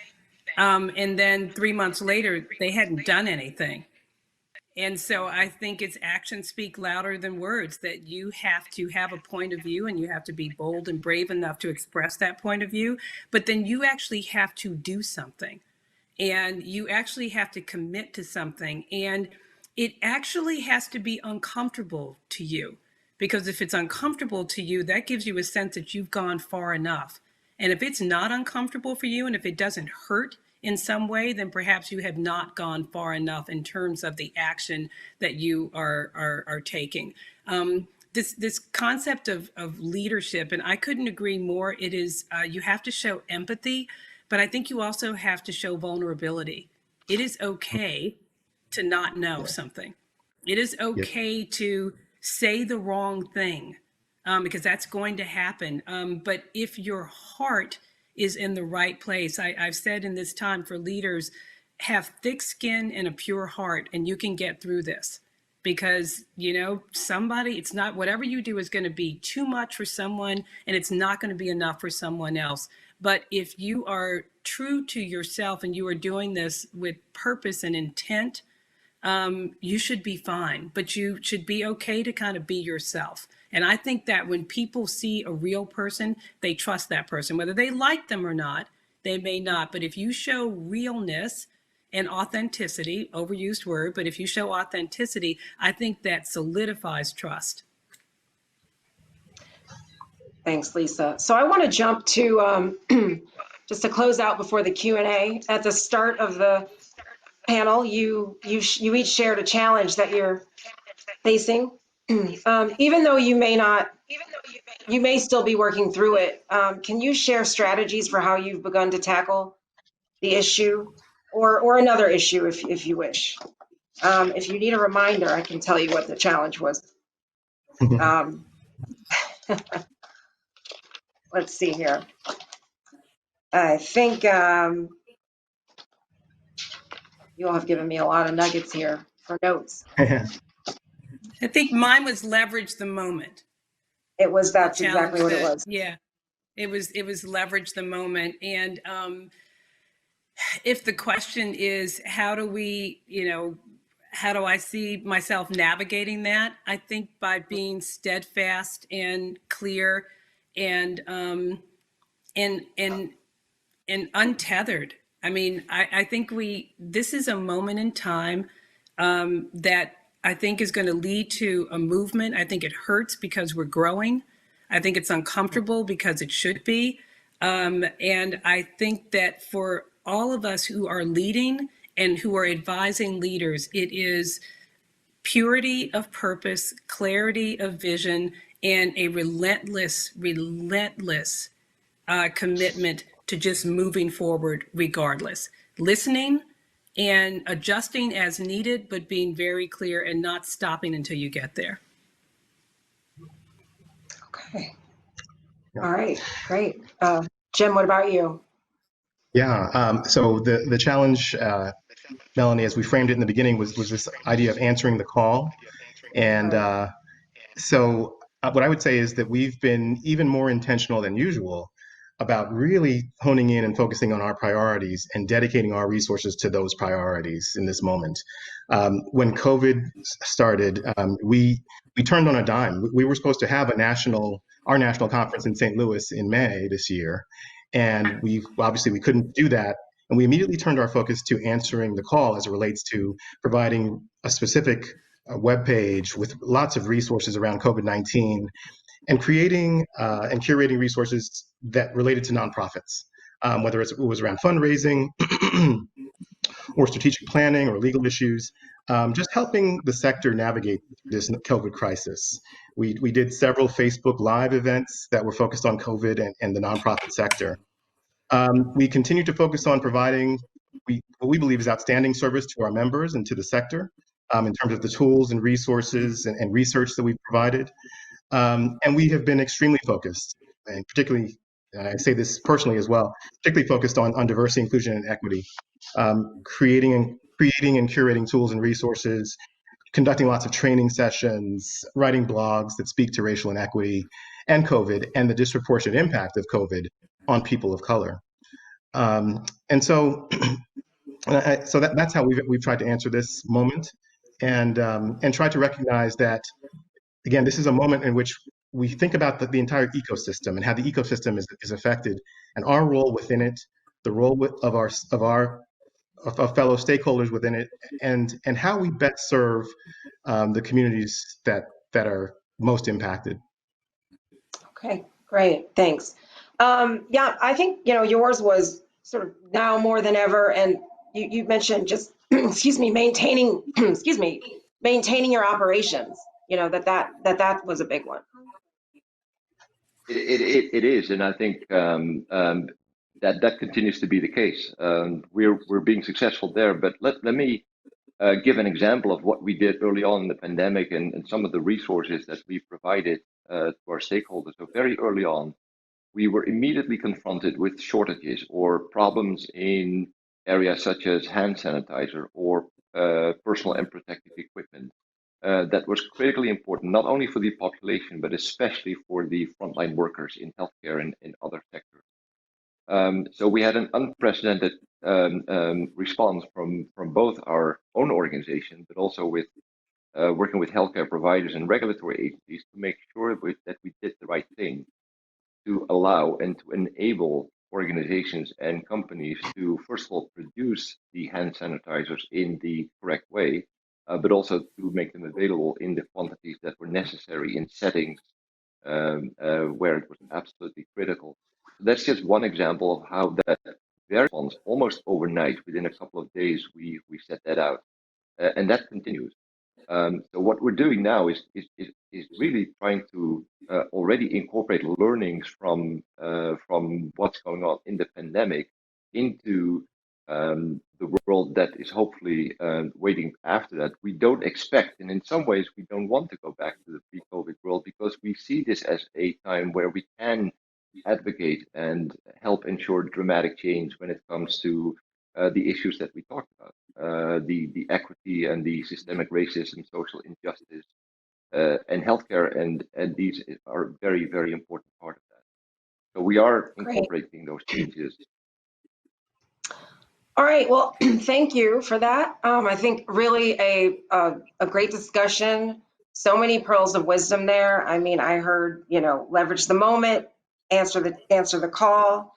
and then 3 months later they hadn't done anything. And so I think it's actions speak louder than words, that you have to have a point of view and you have to be bold and brave enough to express that point of view. But then you actually have to do something, and you actually have to commit to something. And it actually has to be uncomfortable to you, because if it's uncomfortable to you, that gives you a sense that you've gone far enough. And if it's not uncomfortable for you, and if it doesn't hurt in some way, then perhaps you have not gone far enough in terms of the action that you are taking. This concept of leadership, and I couldn't agree more. It is you have to show empathy, but I think you also have to show vulnerability. It is okay to not know something. It is okay to say the wrong thing, because that's going to happen. But if your heart is in the right place, I've said in this time for leaders, have thick skin and a pure heart, and you can get through this. Because, somebody, it's not, whatever you do is going to be too much for someone, and it's not going to be enough for someone else. But if you are true to yourself and you are doing this with purpose and intent, you should be fine. But you should be okay to kind of be yourself. And I think that when people see a real person, they trust that person, whether they like them or not. They may not. But if you show realness and authenticity, overused word, but if you show authenticity, I think that solidifies trust. Thanks, Lisa. So I want to jump to, just to close out before the Q&A. At the start of the panel, you each shared a challenge that you're facing. Even though you may still be working through it, can you share strategies for how you've begun to tackle the issue, or another issue if you wish? If you need a reminder, I can tell you what the challenge was. Let's see here. I think you all have given me a lot of nuggets here for notes. I think mine was leverage the moment. That's exactly what it was. Yeah, it was leverage the moment. And if the question is, how do I see myself navigating that? I think by being steadfast and clear and untethered. I mean, I think this is a moment in time that I think is going to lead to a movement. I think it hurts because we're growing. I think it's uncomfortable because it should be. And I think that for all of us who are leading and who are advising leaders, it is purity of purpose, clarity of vision, and a relentless commitment to just moving forward regardless. Listening and adjusting as needed, but being very clear and not stopping until you get there. Okay. All right, great. Jim, what about you? Yeah, so the challenge, Melanie, as we framed it in the beginning, was this idea of answering the call. And so what I would say is that we've been even more intentional than usual about really honing in and focusing on our priorities and dedicating our resources to those priorities in this moment. When COVID started, we turned on a dime. We were supposed to have our national conference in St. Louis in May this year, and we couldn't do that. And we immediately turned our focus to answering the call as it relates to providing a specific web page with lots of resources around COVID-19 and creating and curating resources that related to nonprofits, whether it was around fundraising or strategic planning or legal issues, just helping the sector navigate this COVID crisis. We did several Facebook Live events that were focused on COVID and the nonprofit sector. We continue to focus on providing what we believe is outstanding service to our members and to the sector in terms of the tools and resources and research that we've provided. And we have been extremely focused, and particularly, and I say this personally as well, particularly focused on diversity, inclusion, and equity, creating and curating tools and resources, conducting lots of training sessions, writing blogs that speak to racial inequity and COVID and the disproportionate impact of COVID on people of color. And so, that's how we've tried to answer this moment, and try to recognize that, again, this is a moment in which we think about the entire ecosystem and how the ecosystem is affected, and our role within it, the role of our fellow stakeholders within it, and how we best serve the communities that are most impacted. Okay, great, thanks. Yeah, I think, yours was sort of now more than ever, and you mentioned just, excuse me, maintaining, maintaining your operations, that was a big one. It is, and I think that continues to be the case. We're being successful there, but let me give an example of what we did early on in the pandemic and some of the resources that we provided to our stakeholders. So very early on, we were immediately confronted with shortages or problems in areas such as hand sanitizer or personal and protective equipment. That was critically important, not only for the population, but especially for the frontline workers in healthcare and in other sectors. So we had an unprecedented response from both our own organization, but also with working with healthcare providers and regulatory agencies to make sure that we did the right thing to allow and to enable organizations and companies to, first of all, produce the hand sanitizers in the correct way, but also to make them available in the quantities that were necessary in settings where it was absolutely critical. So that's just one example of how that very response, almost overnight, within a couple of days, we set that out, and that continues. So what we're doing now is really trying to already incorporate learnings from what's going on in the pandemic into the world that is hopefully waiting after that. We don't expect, and in some ways we don't want to go back to the pre-COVID world, because we see this as a time where we can advocate and help ensure dramatic change when it comes to the issues that we talked about, the equity and the systemic racism, social injustice, and healthcare, and these are very, very important part of that. So we are incorporating those changes. All right, well, thank you for that. I think really a great discussion. So many pearls of wisdom there. I mean, I heard, leverage the moment, answer the call.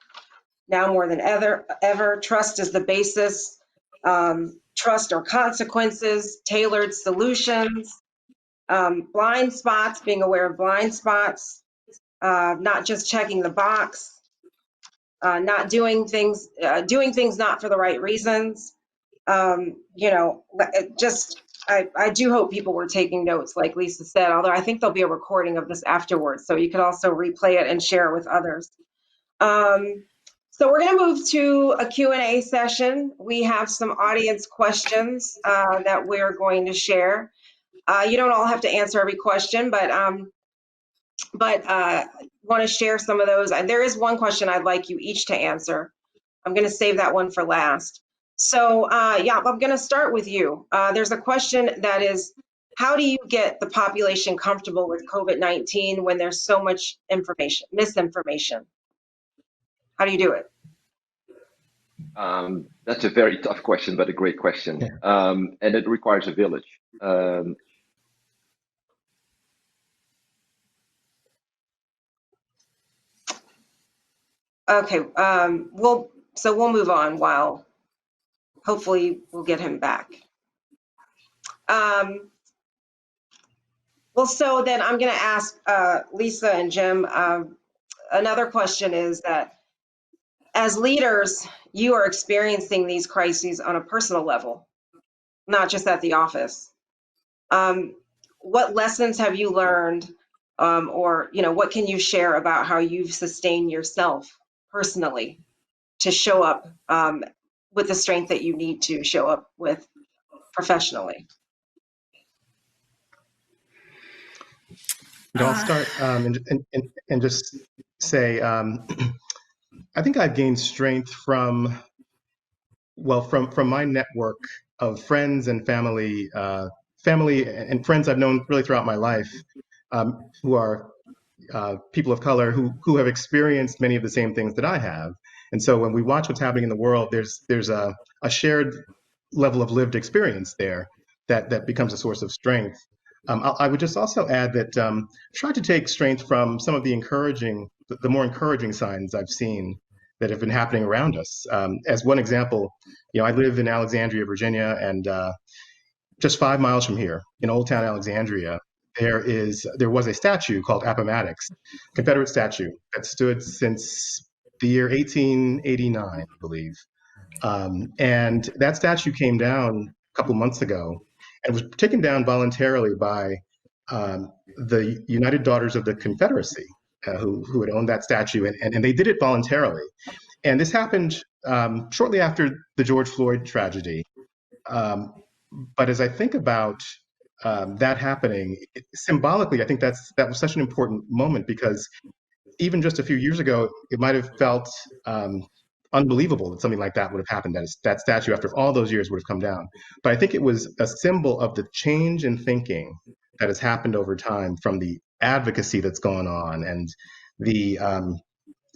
Now more than ever, trust is the basis. Trust or consequences, tailored solutions, blind spots, being aware of blind spots, not just checking the box. Not doing things not for the right reasons. I do hope people were taking notes, like Lisa said, although I think there'll be a recording of this afterwards, so you could also replay it and share it with others. So we're going to move to a Q&A session. We have some audience questions that we're going to share. You don't all have to answer every question, but want to share some of those. There is one question I'd like you each to answer. I'm going to save that one for last. So yeah, I'm going to start with you. There's a question that is, how do you get the population comfortable with COVID-19 when there's so much misinformation? How do you do it? That's a very tough question, but a great question. And it requires a village. Okay, we'll move on while hopefully we'll get him back. Well, so then I'm going to ask Lisa and Jim. Another question is that as leaders, you are experiencing these crises on a personal level, not just at the office. What lessons have you learned, or what can you share about how you've sustained yourself personally to show up with the strength that you need to show up with professionally? I'll start and just say, I think I've gained strength from my network of friends and family and friends I've known really throughout my life, who are people of color who have experienced many of the same things that I have. And so when we watch what's happening in the world, there's a shared level of lived experience there that becomes a source of strength. I would just also add that try to take strength from some of the more encouraging signs I've seen that have been happening around us. As one example, I live in Alexandria, Virginia, and just 5 miles from here, in Old Town Alexandria, there was a statue called Appomattox, Confederate statue that stood since the year 1889, I believe. And that statue came down a couple months ago and was taken down voluntarily by the United Daughters of the Confederacy, who had owned that statue, and they did it voluntarily. And this happened shortly after the George Floyd tragedy. But as I think about that happening, symbolically, I think that was such an important moment, because even just a few years ago, it might have felt unbelievable that something like that would have happened, that statue after all those years would have come down. But I think it was a symbol of the change in thinking that has happened over time, from the advocacy that's gone on, and the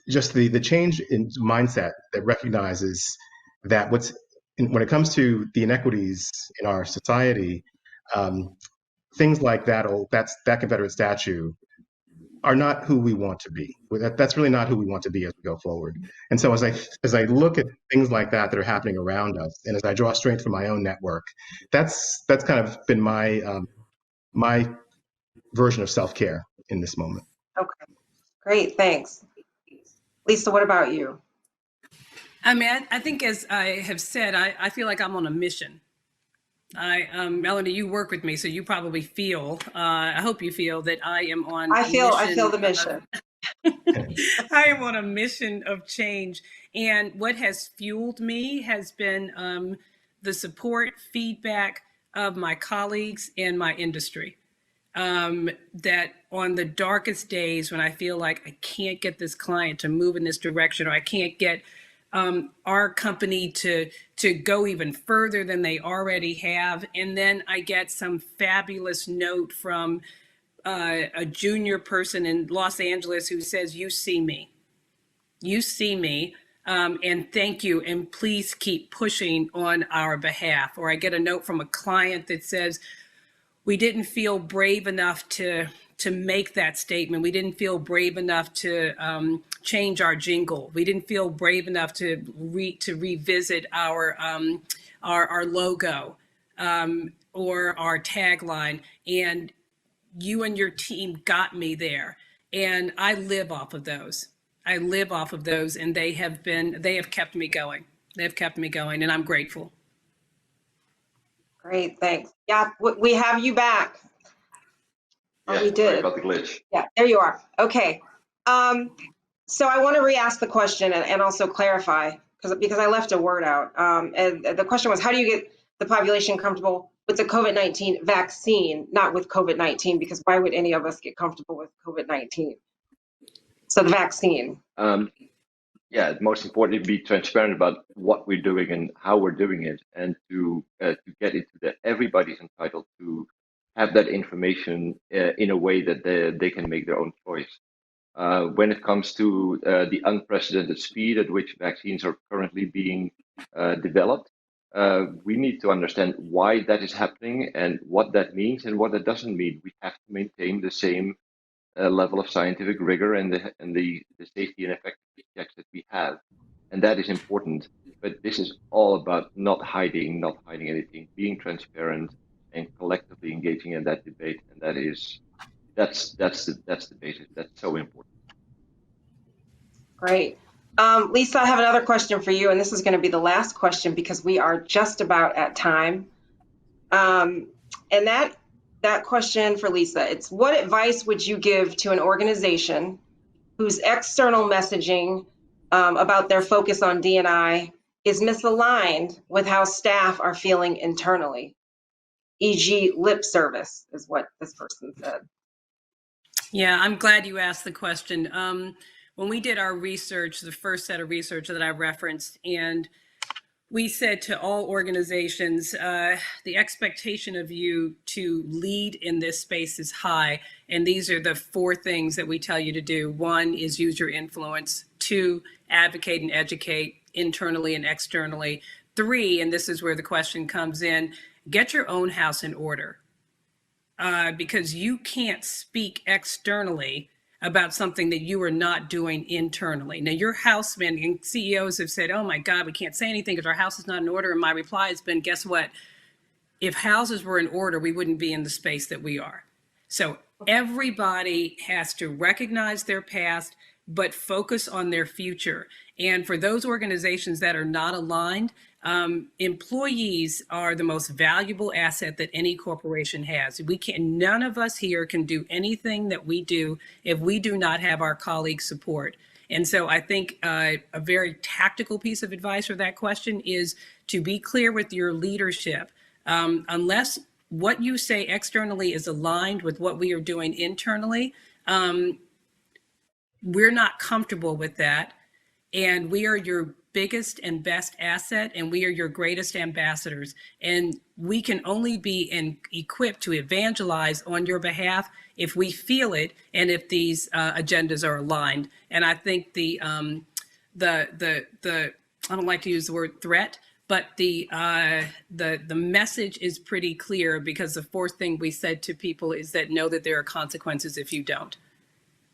just the change in mindset that recognizes that when it comes to the inequities in our society, things like that Confederate statue are not who we want to be. That's really not who we want to be as we go forward. And so as I look at things like that are happening around us, and as I draw strength from my own network, that's kind of been my version of self-care in this moment. Okay, great, thanks. Lisa, what about you? I mean, I think, as I have said, I feel like I'm on a mission. Melanie, you work with me, so you probably feel, I hope you feel that I am on I feel the mission. I am on a mission of change. And what has fueled me has been the support, feedback of my colleagues and my industry. That on the darkest days, when I feel like I can't get this client to move in this direction, or I can't get our company to go even further than they already have, and then I get some fabulous note from a junior person in Los Angeles who says, "You see me, and thank you, and please keep pushing on our behalf." Or I get a note from a client that says, "We didn't feel brave enough to make that statement. We didn't feel brave enough to change our jingle. We didn't feel brave enough to revisit our logo or our tagline. And you and your team got me there." And I live off of those. And they have kept me going. They've kept me going, and I'm grateful. Great, thanks. Yeah, we have you back. Yeah, we did. Sorry about the glitch. Yeah, there you are. Okay. So I want to re-ask the question and also clarify, because I left a word out. And the question was, how do you get the population comfortable with the COVID-19 vaccine, not with COVID-19? Because why would any of us get comfortable with COVID-19? So the vaccine. Yeah, most importantly, be transparent about what we're doing and how we're doing it, and to get into that everybody's entitled to have that information in a way that they can make their own choice. When it comes to the unprecedented speed at which vaccines are currently being developed, we need to understand why that is happening and what that means and what that doesn't mean. We have to maintain the same level of scientific rigor and the safety and effectiveness checks that we have, and that is important. But this is all about not hiding anything, being transparent, and collectively engaging in that debate. And that's the basis. That's so important. Great. Lisa, I have another question for you, and this is going to be the last question because we are just about at time. And that question for Lisa, it's what advice would you give to an organization whose external messaging about their focus on D&I is misaligned with how staff are feeling internally? E.g. lip service is what this person said. Yeah, I'm glad you asked the question. When we did our research, the first set of research that I referenced, and we said to all organizations, the expectation of you to lead in this space is high. And these are the 4 things that we tell you to do. 1 is use your influence. 2, advocate and educate internally and externally. 3, and this is where the question comes in, get your own house in order. Because you can't speak externally about something that you are not doing internally. Now, your housemen and CEOs have said, oh my God, we can't say anything because our house is not in order. And my reply has been, guess what? If houses were in order, we wouldn't be in the space that we are. So everybody has to recognize their past, but focus on their future. And for those organizations that are not aligned, employees are the most valuable asset that any corporation has. None of us here can do anything that we do if we do not have our colleagues' support. And so I think a very tactical piece of advice for that question is to be clear with your leadership. Unless what you say externally is aligned with what we are doing internally, we're not comfortable with that. And we are your biggest and best asset, and we are your greatest ambassadors. And we can only be equipped to evangelize on your behalf if we feel it and if these agendas are aligned. And I think I don't like to use the word threat, but the message is pretty clear, because the 4th thing we said to people is that know that there are consequences if you don't.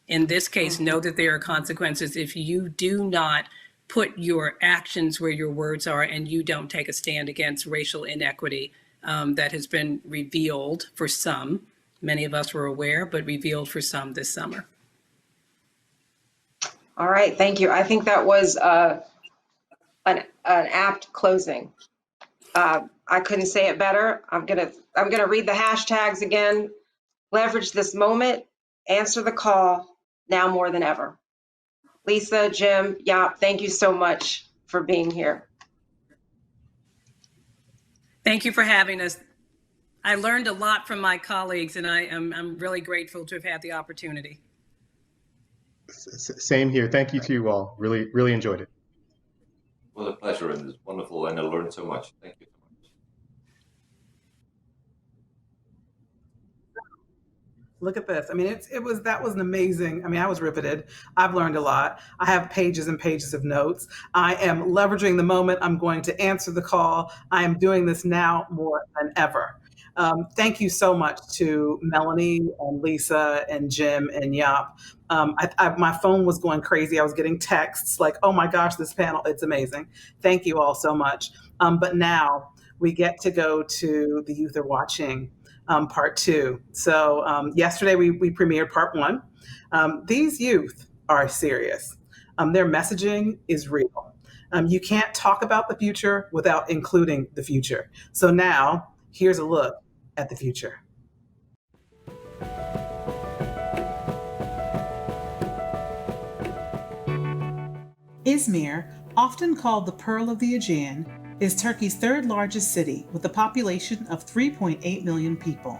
In this case, know that there are consequences if you do not put your actions where your words are and you don't take a stand against racial inequity that has been revealed for some. Many of us were aware, but revealed for some this summer. All right, thank you. I think that was an apt closing. I couldn't say it better. I'm gonna read the hashtags again. Leverage this moment, answer the call, now more than ever. Lisa, Jim, Jaap, thank you so much for being here. Thank you for having us. I learned a lot from my colleagues, and I'm really grateful to have had the opportunity. Same here. Thank you to you all. Really, really enjoyed it. It was a pleasure, and it's wonderful, and I learned so much. Thank you so much. Look at this. I mean, that was an amazing. I mean, I was riveted. I've learned a lot. I have pages and pages of notes. I am leveraging the moment. I'm going to answer the call. I am doing this now more than ever. Thank you so much to Melanie and Lisa and Jim and Jaap. My phone was going crazy. I was getting texts like, oh my gosh, this panel, it's amazing. Thank you all so much. But now we get to go to the Youth Are Watching part 2. So yesterday we premiered part 1. These youth are serious. Their messaging is real. You can't talk about the future without including the future. So now here's a look at the future. Izmir, often called the Pearl of the Aegean, is Turkey's 3rd largest city with a population of 3.8 million people.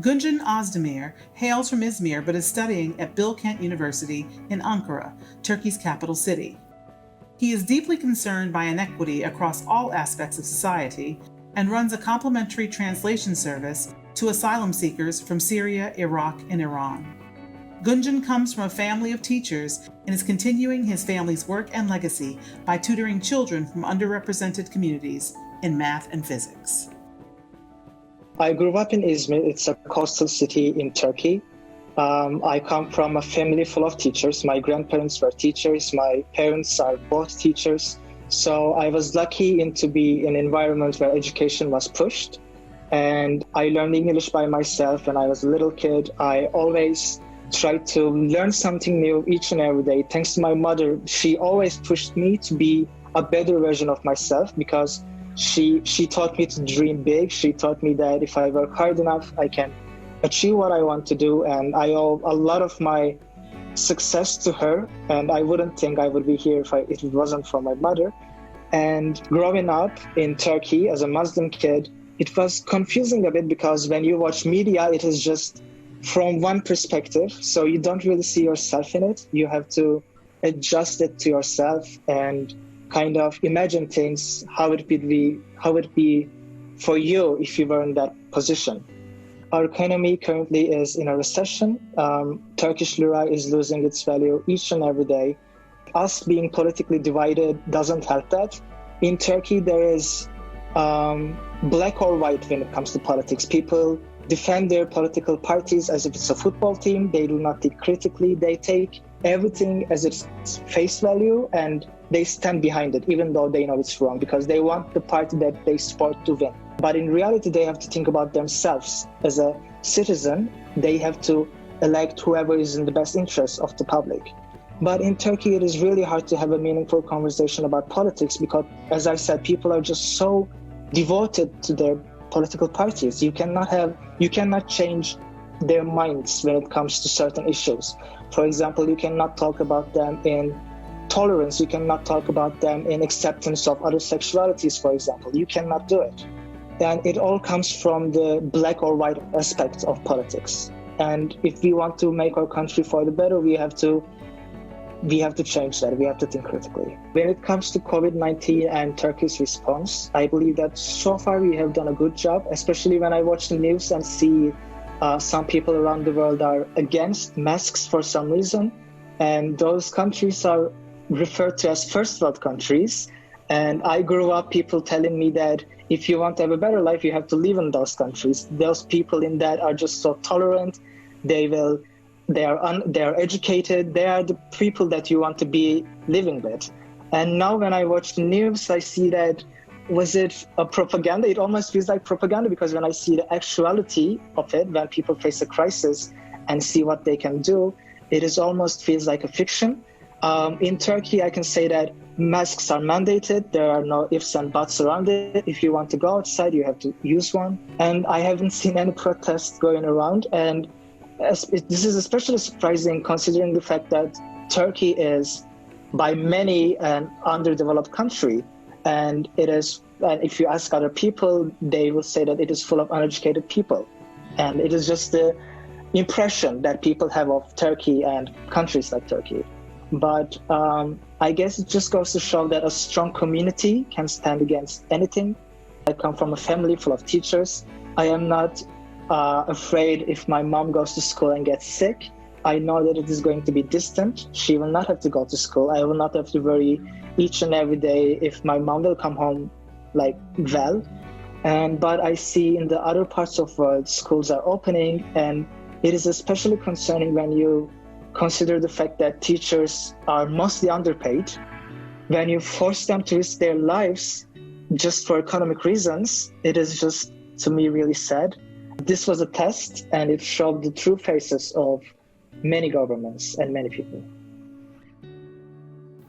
Gunjan Özdemir hails from Izmir but is studying at Bilkent University in Ankara, Turkey's capital city. He is deeply concerned by inequity across all aspects of society and runs a complimentary translation service to asylum seekers from Syria, Iraq, and Iran. Gunjan comes from a family of teachers and is continuing his family's work and legacy by tutoring children from underrepresented communities in math and physics. I grew up in Izmir. It's a coastal city in Turkey. I come from a family full of teachers. My grandparents were teachers. My parents are both teachers. So I was lucky to be in an environment where education was pushed. And I learned English by myself when I was a little kid. I always tried to learn something new each and every day. Thanks to my mother, she always pushed me to be a better version of myself because she taught me to dream big. She taught me that if I work hard enough, I can achieve what I want to do. And I owe a lot of my success to her. And I wouldn't think I would be here if it wasn't for my mother. And growing up in Turkey as a Muslim kid, it was confusing a bit because when you watch media, it is just from one perspective. So you don't really see yourself in it. You have to adjust it to yourself and kind of imagine things, how it would be for you if you were in that position. Our economy currently is in a recession. Turkish lira is losing its value each and every day. Us being politically divided doesn't help that. In Turkey, there is black or white when it comes to politics. People defend their political parties as if it's a football team. They do not think critically. They take everything as its face value and they stand behind it, even though they know it's wrong, because they want the party that they support to win. But in reality, they have to think about themselves. As a citizen, they have to elect whoever is in the best interest of the public. But in Turkey, it is really hard to have a meaningful conversation about politics because, as I said, people are just so devoted to their political parties. You cannot change their minds when it comes to certain issues. For example, you cannot talk about them in tolerance. You cannot talk about them in acceptance of other sexualities, for example. You cannot do it. And it all comes from the black or white aspect of politics. And if we want to make our country for the better, we have to change that. We have to think critically. When it comes to COVID-19 and Turkey's response, I believe that so far we have done a good job, especially when I watch the news and see some people around the world are against masks for some reason. And those countries are referred to as first world countries. And I grew up people telling me that if you want to have a better life, you have to live in those countries. Those people in that are just so tolerant. They are educated. They are the people that you want to be living with. And now when I watch the news, I see that, was it a propaganda? It almost feels like propaganda because when I see the actuality of it, when people face a crisis and see what they can do, it almost feels like a fiction. In Turkey, I can say that masks are mandated. There are no ifs and buts around it. If you want to go outside, you have to use one. And I haven't seen any protests going around. And this is especially surprising considering the fact that Turkey is by many an underdeveloped country. And if you ask other people, they will say that it is full of uneducated people. And it is just the impression that people have of Turkey and countries like Turkey. But I guess it just goes to show that a strong community can stand against anything. I come from a family full of teachers. I am not afraid if my mom goes to school and gets sick. I know that it is going to be distant. She will not have to go to school. I will not have to worry each and every day if my mom will come home well. But I see in the other parts of the world, schools are opening, and it is especially concerning when you consider the fact that teachers are mostly underpaid. When you force them to risk their lives just for economic reasons, it is just, to me, really sad. This was a test, and it showed the true faces of many governments and many people.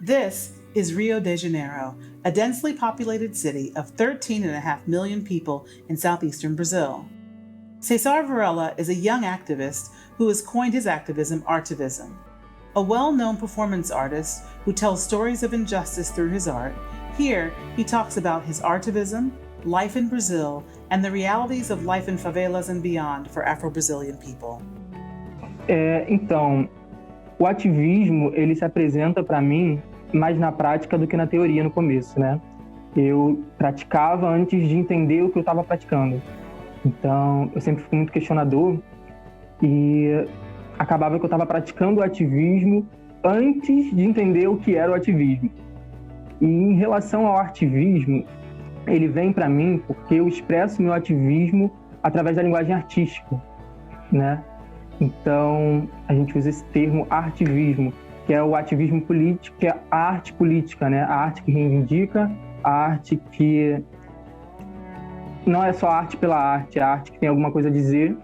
This is Rio de Janeiro, a densely populated city of 13.5 million people in southeastern Brazil. Cesar Varela is a young activist who has coined his activism artivism. A well-known performance artist who tells stories of injustice through his art, here he talks about his artivism, life in Brazil, and the realities of life in favelas and beyond for Afro-Brazilian people. Então, o ativismo, ele se apresenta para mim mais na prática do que na teoria no começo, né? Eu praticava antes de entender o que eu estava praticando. Então, eu sempre fui muito questionador e acabava que eu estava praticando o ativismo antes de entender o que era o ativismo. E em relação ao ativismo, ele vem para mim porque eu expresso meu ativismo através da linguagem artística, né? Então, a gente usa esse termo artivismo, que é o ativismo político, que é a arte política, né? A arte que reivindica, a arte que não é só arte pela arte, é a arte que tem alguma coisa a dizer,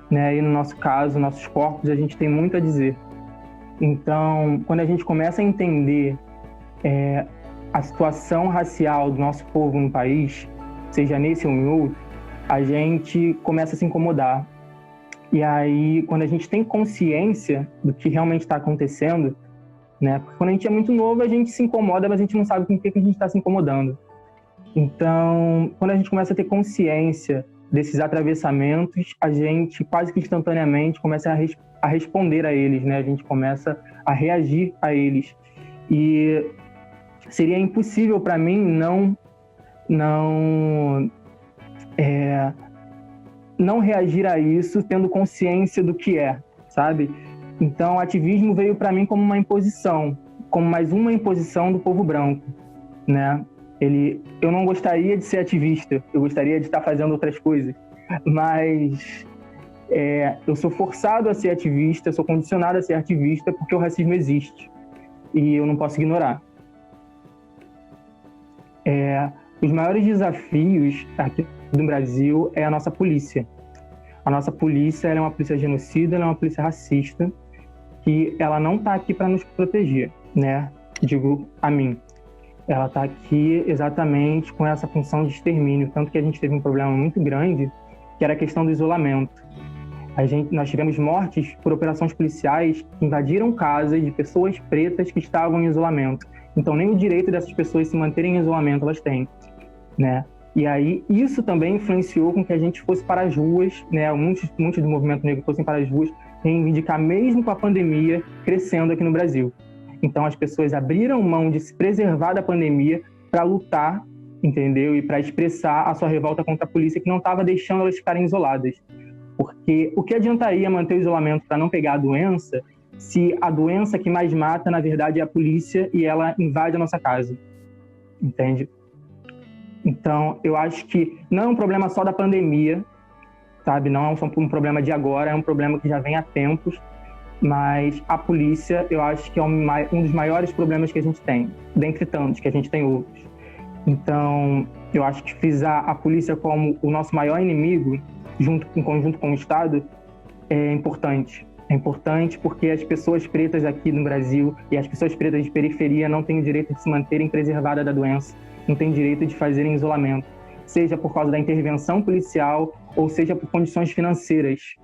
né? E no nosso caso, nossos corpos, a gente tem muito a dizer. Então, quando a gente começa a entender a situação racial do nosso povo no país, seja nesse ou em outro, a gente começa a se incomodar. E aí, quando a gente tem consciência do que realmente está acontecendo, né? Porque quando a gente é muito novo, a gente se incomoda, mas a gente não sabe com o que a gente está se incomodando. Então, quando a gente começa a ter consciência desses atravessamentos, a gente quase que instantaneamente começa a responder a eles, né? A gente começa a reagir a eles. E seria impossível para mim não reagir a isso tendo consciência do que é, sabe? Então, o ativismo veio para mim como uma imposição, como mais uma imposição do povo branco, né? Eu não gostaria de ser ativista, eu gostaria de estar fazendo outras coisas, mas eu sou forçado a ser ativista, sou condicionado a ser ativista porque o racismo existe e eu não posso ignorar. Os maiores desafios aqui no Brasil é a nossa polícia. A nossa polícia ela é uma polícia genocida, ela é uma polícia racista, que ela não está aqui para nos proteger, né? Digo a mim. Ela está aqui exatamente com essa função de extermínio, tanto que a gente teve um problema muito grande, que era a questão do isolamento. Nós tivemos mortes por operações policiais que invadiram casas de pessoas pretas que estavam em isolamento. Então, nem o direito dessas pessoas se manterem em isolamento elas têm, né? E aí, isso também influenciou com que a gente fosse para as ruas, né? Muitos do movimento negro fossem para as ruas reivindicar, mesmo com a pandemia crescendo aqui no Brasil. Então, as pessoas abriram mão de se preservar da pandemia para lutar, entendeu? E para expressar a sua revolta contra a polícia que não estava deixando elas ficarem isoladas. Porque o que adiantaria manter o isolamento para não pegar a doença se a doença que mais mata, na verdade, é a polícia e ela invade a nossa casa, entende? Então, eu acho que não é um problema só da pandemia, sabe? Não é um problema de agora, é um problema que já vem há tempos, mas a polícia, eu acho que é um dos maiores problemas que a gente tem, dentre tantos, que a gente tem outros. Então, eu acho que frisar a polícia como o nosso maior inimigo, em conjunto com o Estado, é importante. É importante porque as pessoas pretas aqui no Brasil e as pessoas pretas de periferia não têm o direito de se manterem preservadas da doença, não têm direito de fazerem isolamento, seja por causa da intervenção policial ou seja por condições financeiras.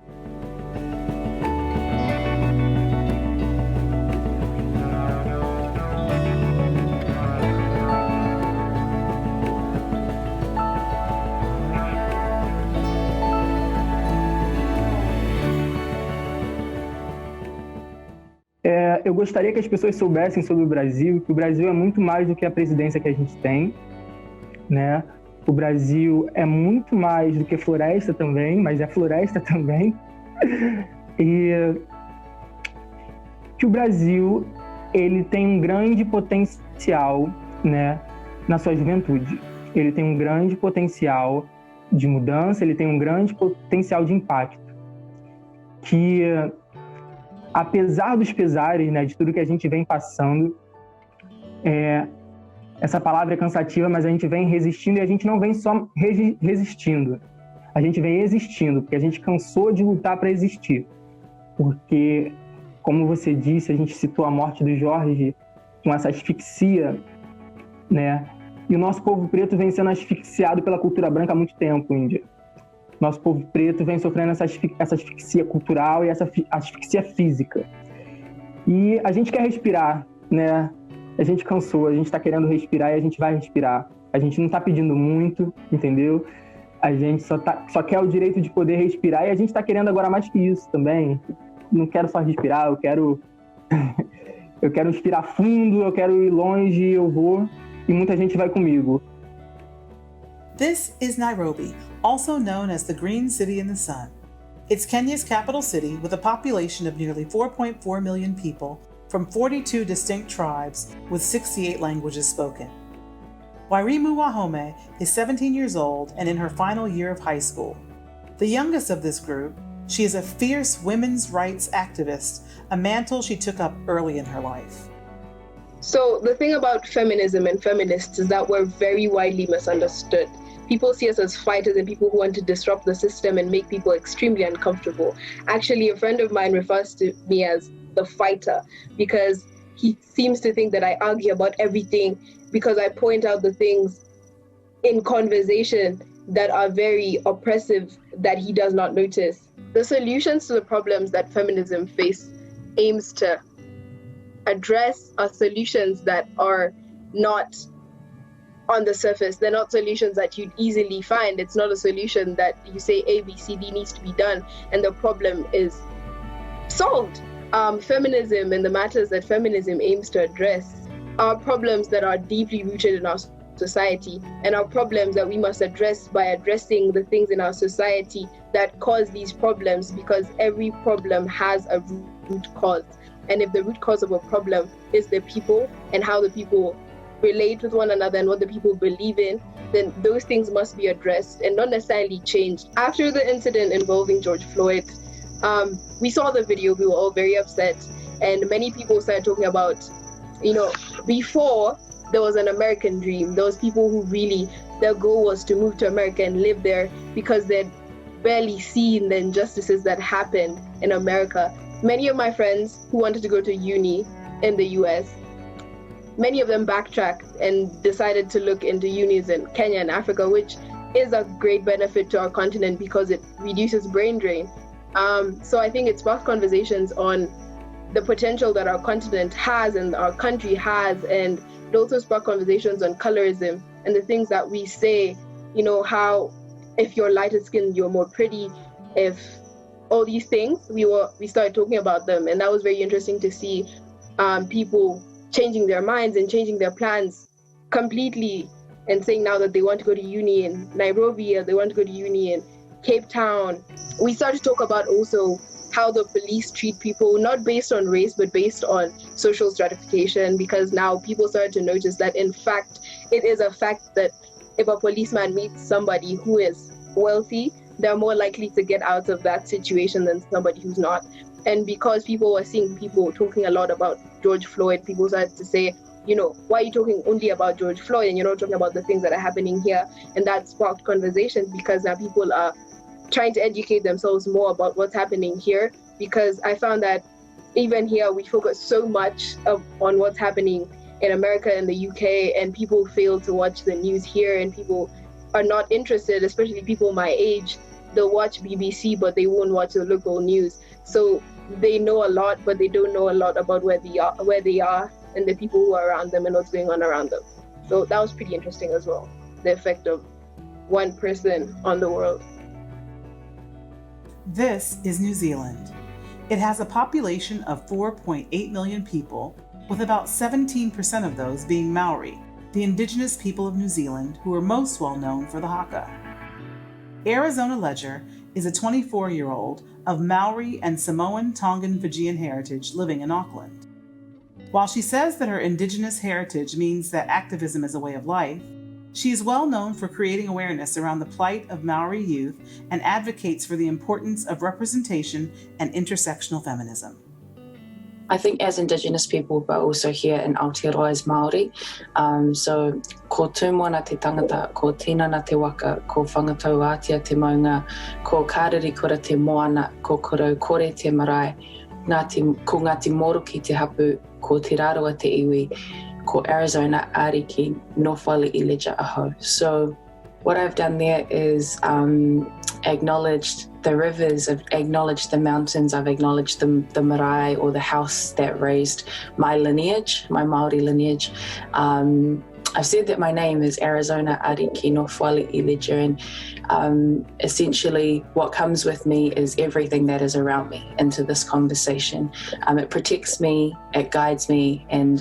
Eu gostaria que as pessoas soubessem sobre o Brasil, que o Brasil é muito mais do que a presidência que a gente tem, né? O Brasil é muito mais do que floresta também, mas é floresta também. E que o Brasil, ele tem um grande potencial, né, na sua juventude. Ele tem um grande potencial de mudança, ele tem um grande potencial de impacto. Que apesar dos pesares, né, de tudo que a gente vem passando, essa palavra é cansativa, mas a gente vem resistindo e a gente não vem só resistindo. A gente vem existindo, porque a gente cansou de lutar para existir. Porque, como você disse, a gente citou a morte do Jorge com essa asfixia, né? E o nosso povo preto vem sendo asfixiado pela cultura branca há muito tempo, Índia. Nosso povo preto vem sofrendo essa asfixia cultural e essa asfixia física. E a gente quer respirar, né? A gente cansou, a gente está querendo respirar e a gente vai respirar. A gente não está pedindo muito, entendeu? A gente só quer o direito de poder respirar e a gente está querendo agora mais que isso também. Não quero só respirar, eu quero respirar fundo, eu quero ir longe, eu vou e muita gente vai comigo. This is Nairobi, also known as the Green City in the Sun. It's Kenya's capital city with a population of nearly 4.4 million people from 42 distinct tribes with 68 languages spoken. Wairimu Wahome is 17 years old and in her final year of high school. The youngest of this group, she is a fierce women's rights activist, a mantle she took up early in her life. So the thing about feminism and feminists is that we're very widely misunderstood. People see us as fighters and people who want to disrupt the system and make people extremely uncomfortable. Actually, a friend of mine refers to me as the fighter because he seems to think that I argue about everything because I point out the things in conversation that are very oppressive that he does not notice. The solutions to the problems that feminism aims to address are solutions that are not on the surface. They're not solutions that you'd easily find. It's not a solution that you say A, B, C, D needs to be done and the problem is solved. Feminism and the matters that feminism aims to address are problems that are deeply rooted in our society and are problems that we must address by addressing the things in our society that cause these problems, because every problem has a root cause. And if the root cause of a problem is the people and how the people relate with one another and what the people believe in, then those things must be addressed and not necessarily changed. After the incident involving George Floyd, we saw the video, we were all very upset, and many people started talking about, before there was an American dream, there was people who really, their goal was to move to America and live there because they'd barely seen the injustices that happened in America. Many of my friends who wanted to go to uni in the US, many of them backtracked and decided to look into unis in Kenya and Africa, which is a great benefit to our continent because it reduces brain drain. So I think it sparked conversations on the potential that our continent has and our country has, and it also sparked conversations on colorism and the things that we say, how if you're lighter skinned, you're more pretty, if all these things, we started talking about them. And that was very interesting to see people changing their minds and changing their plans completely and saying now that they want to go to uni in Nairobi or they want to go to uni in Cape Town. We started to talk about also how the police treat people, not based on race, but based on social stratification, because now people started to notice that, in fact, it is a fact that if a policeman meets somebody who is wealthy, they're more likely to get out of that situation than somebody who's not. And because people were seeing people talking a lot about George Floyd, people started to say, why are you talking only about George Floyd and you're not talking about the things that are happening here? And that sparked conversations because now people are trying to educate themselves more about what's happening here, because I found that even here we focus so much on what's happening in America and the UK, and people fail to watch the news here, and people are not interested, especially people my age. They'll watch BBC, but they won't watch the local news. So they know a lot, but they don't know a lot about where they are and the people who are around them and what's going on around them. So that was pretty interesting as well, the effect of one person on the world. This is New Zealand. It has a population of 4.8 million people, with about 17% of those being Maori, the indigenous people of New Zealand who are most well known for the haka. Arizona Ledger is a 24-year-old of Maori and Samoan, Tongan, Fijian heritage living in Auckland. While she says that her indigenous heritage means that activism is a way of life, she is well known for creating awareness around the plight of Maori youth and advocates for the importance of representation and intersectional feminism. I think as Indigenous people, but also here in Aotearoa as Māori, so ko tūmona te tangata, ko tinana te waka, ko whangatau ātia te maunga, ko kāreri kura te moana, ko korau kore te marae, ko Ngāti Moroki te hapu, ko te rārua te iwi, ko Arizona Ariki, Nofali I Leja Aho. So what I've done there is acknowledged the rivers, I've acknowledged the mountains, I've acknowledged the marae or the house that raised my lineage, my Māori lineage. I've said that my name is Arizona Ariki Nofwali Ilejer, and essentially what comes with me is everything that is around me into this conversation. It protects me, it guides me, and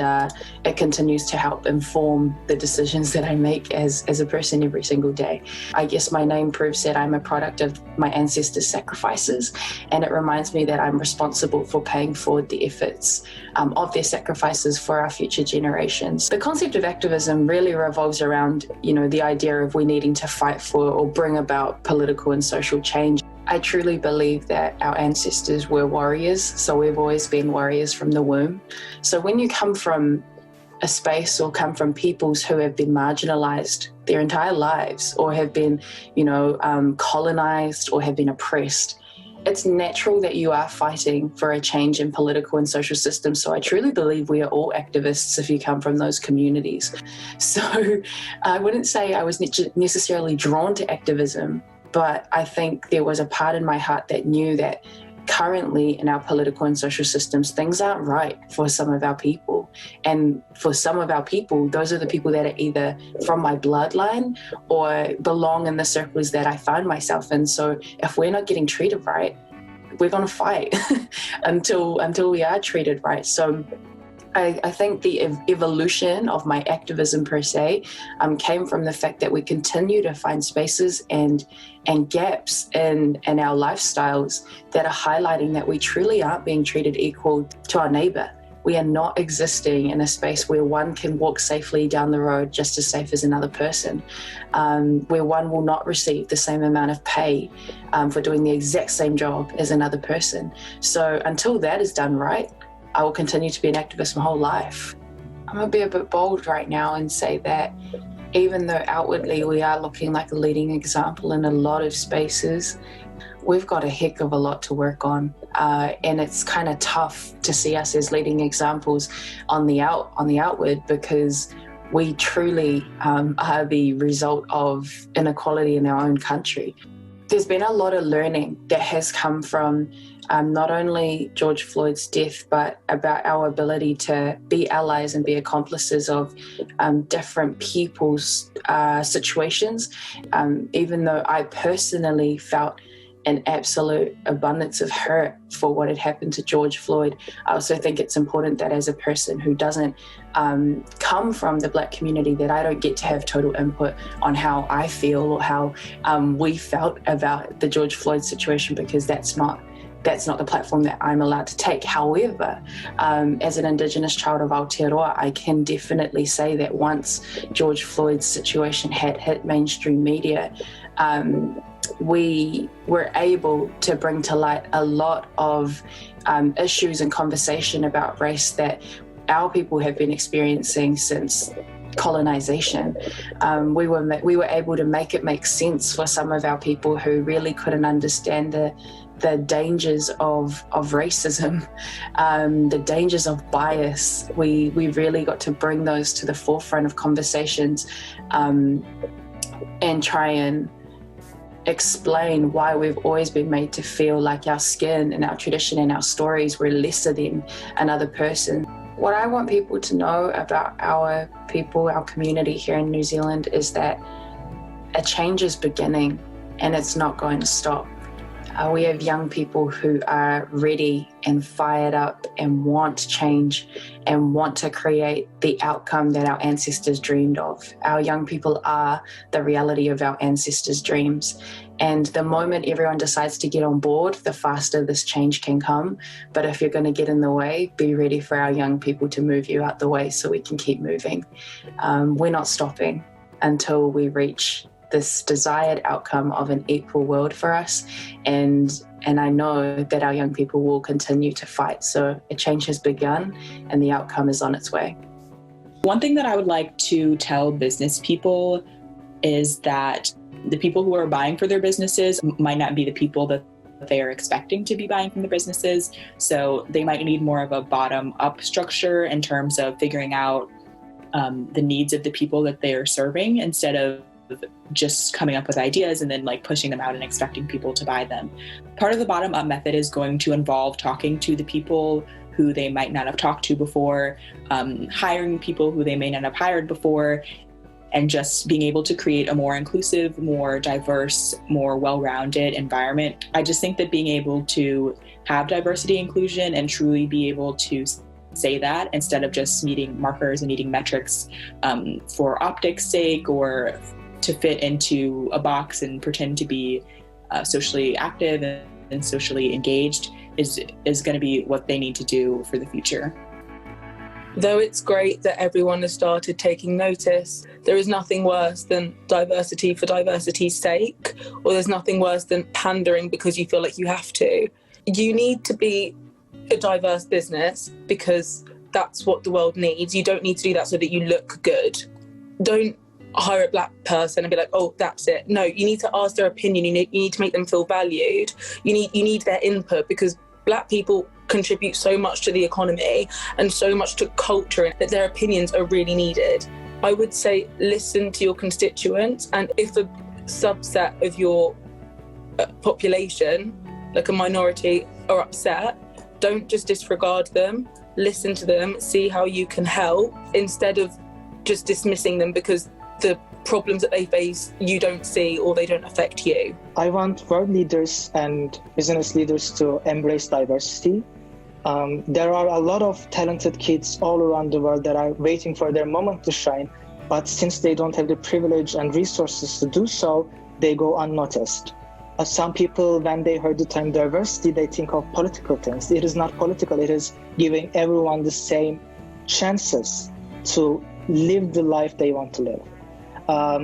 it continues to help inform the decisions that I make as a person every single day. I guess my name proves that I'm a product of my ancestors' sacrifices, and it reminds me that I'm responsible for paying forward the efforts of their sacrifices for our future generations. The concept of activism really revolves around, the idea of we needing to fight for or bring about political and social change. I truly believe that our ancestors were warriors, so we've always been warriors from the womb. So when you come from a space or come from peoples who have been marginalized their entire lives or have been, colonized or have been oppressed, it's natural that you are fighting for a change in political and social systems. So I truly believe we are all activists if you come from those communities. So I wouldn't say I was necessarily drawn to activism, but I think there was a part in my heart that knew that currently in our political and social systems, things aren't right for some of our people. And for some of our people, those are the people that are either from my bloodline or belong in the circles that I find myself in. So if we're not getting treated right, we're going to fight until we are treated right. So I think the evolution of my activism per se came from the fact that we continue to find spaces and gaps in our lifestyles that are highlighting that we truly aren't being treated equal to our neighbor. We are not existing in a space where one can walk safely down the road just as safe as another person, where one will not receive the same amount of pay for doing the exact same job as another person. So until that is done right, I will continue to be an activist my whole life. I'm going to be a bit bold right now and say that even though outwardly we are looking like a leading example in a lot of spaces, we've got a heck of a lot to work on. And it's kind of tough to see us as leading examples on the outward, because we truly are the result of inequality in our own country. There's been a lot of learning that has come from not only George Floyd's death, but about our ability to be allies and be accomplices of different people's situations. Even though I personally felt an absolute abundance of hurt for what had happened to George Floyd, I also think it's important that as a person who doesn't come from the Black community, that I don't get to have total input on how I feel or how we felt about the George Floyd situation, because that's not the platform that I'm allowed to take. However, as an Indigenous child of Aotearoa, I can definitely say that once George Floyd's situation had hit mainstream media, we were able to bring to light a lot of issues and conversation about race that our people have been experiencing since colonization. We were able to make it make sense for some of our people who really couldn't understand the dangers of racism, the dangers of bias. We really got to bring those to the forefront of conversations and try and explain why we've always been made to feel like our skin and our tradition and our stories were lesser than another person. What I want people to know about our people, our community here in New Zealand, is that a change is beginning and it's not going to stop. We have young people who are ready and fired up and want change and want to create the outcome that our ancestors dreamed of. Our young people are the reality of our ancestors' dreams. And the moment everyone decides to get on board, the faster this change can come. But if you're going to get in the way, be ready for our young people to move you out the way so we can keep moving. We're not stopping until we reach this desired outcome of an equal world for us. And I know that our young people will continue to fight. So a change has begun and the outcome is on its way. One thing that I would like to tell business people is that the people who are buying for their businesses might not be the people that they are expecting to be buying from the businesses. So they might need more of a bottom-up structure in terms of figuring out the needs of the people that they are serving, instead of just coming up with ideas and then pushing them out and expecting people to buy them. Part of the bottom-up method is going to involve talking to the people who they might not have talked to before, hiring people who they may not have hired before, and just being able to create a more inclusive, more diverse, more well-rounded environment. I just think that being able to have diversity inclusion and truly be able to say that instead of just meeting markers and meeting metrics for optics' sake or to fit into a box and pretend to be socially active and socially engaged is going to be what they need to do for the future. Though it's great that everyone has started taking notice, there is nothing worse than diversity for diversity's sake, or there's nothing worse than pandering because you feel like you have to. You need to be a diverse business because that's what the world needs. You don't need to do that so that you look good. Don't hire a black person and be like, oh, that's it. No, you need to ask their opinion. You need to make them feel valued. You need their input, because black people contribute so much to the economy and so much to culture that their opinions are really needed. I would say listen to your constituents, and if a subset of your population, like a minority, are upset, don't just disregard them. Listen to them, see how you can help, instead of just dismissing them because the problems that they face you don't see or they don't affect you. I want world leaders and business leaders to embrace diversity. There are a lot of talented kids all around the world that are waiting for their moment to shine, but since they don't have the privilege and resources to do so, they go unnoticed. Some people, when they heard the term diversity, they think of political things. It is not political, it is giving everyone the same chances to live the life they want to live.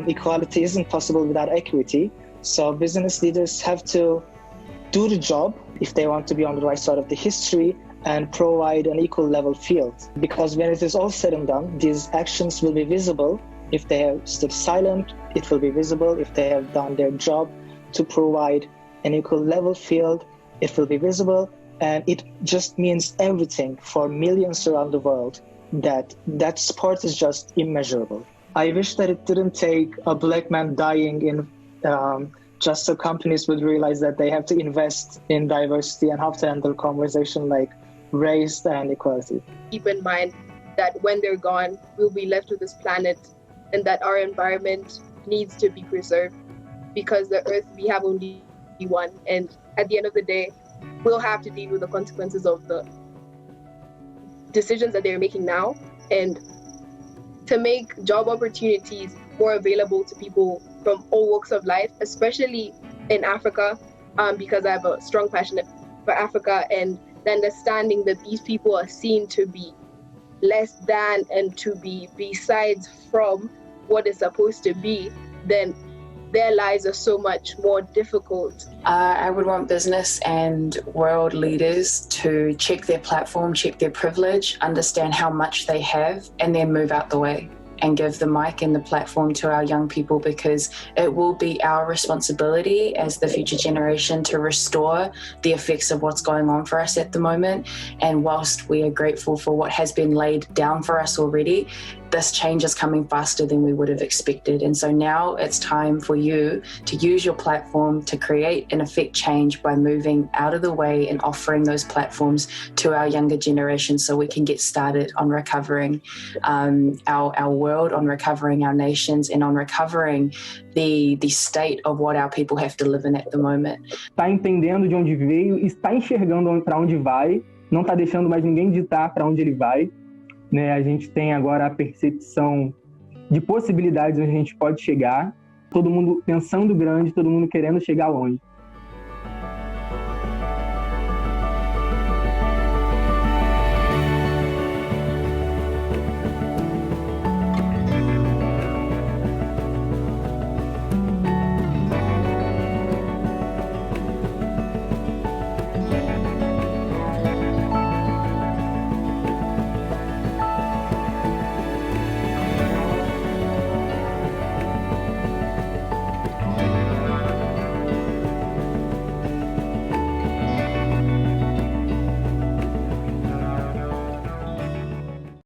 Equality isn't possible without equity, so business leaders have to do the job if they want to be on the right side of the history and provide an equal level field. Because when it is all said and done, these actions will be visible. If they have stood silent, it will be visible. If they have done their job to provide an equal level field, it will be visible. And it just means everything for millions around the world. That support is just immeasurable. I wish that it didn't take a black man dying in just so companies would realize that they have to invest in diversity and have to handle conversation like race and equality. Keep in mind that when they're gone, we'll be left with this planet, and that our environment needs to be preserved, because the earth, we have only one, and at the end of the day, we'll have to deal with the consequences of the decisions that they're making now, and to make job opportunities more available to people from all walks of life, especially in Africa, because I have a strong passion for Africa, and the understanding that these people are seen to be less than and to be besides from what is supposed to be, then their lives are so much more difficult. I would want business and world leaders to check their platform, check their privilege, understand how much they have, and then move out the way and give the mic and the platform to our young people, because it will be our responsibility as the future generation to restore the effects of what's going on for us at the moment. And whilst we are grateful for what has been laid down for us already, this change is coming faster than we would have expected. And so now it's time for you to use your platform to create and affect change by moving out of the way and offering those platforms to our younger generation, so we can get started on recovering our world, on recovering our nations, and on recovering the state of what our people have to live in at the moment. Está entendendo de onde veio, está enxergando para onde vai, não está deixando mais ninguém ditar para onde ele vai. Né, a gente tem agora a percepção de possibilidades onde a gente pode chegar, todo mundo pensando grande, todo mundo querendo chegar longe.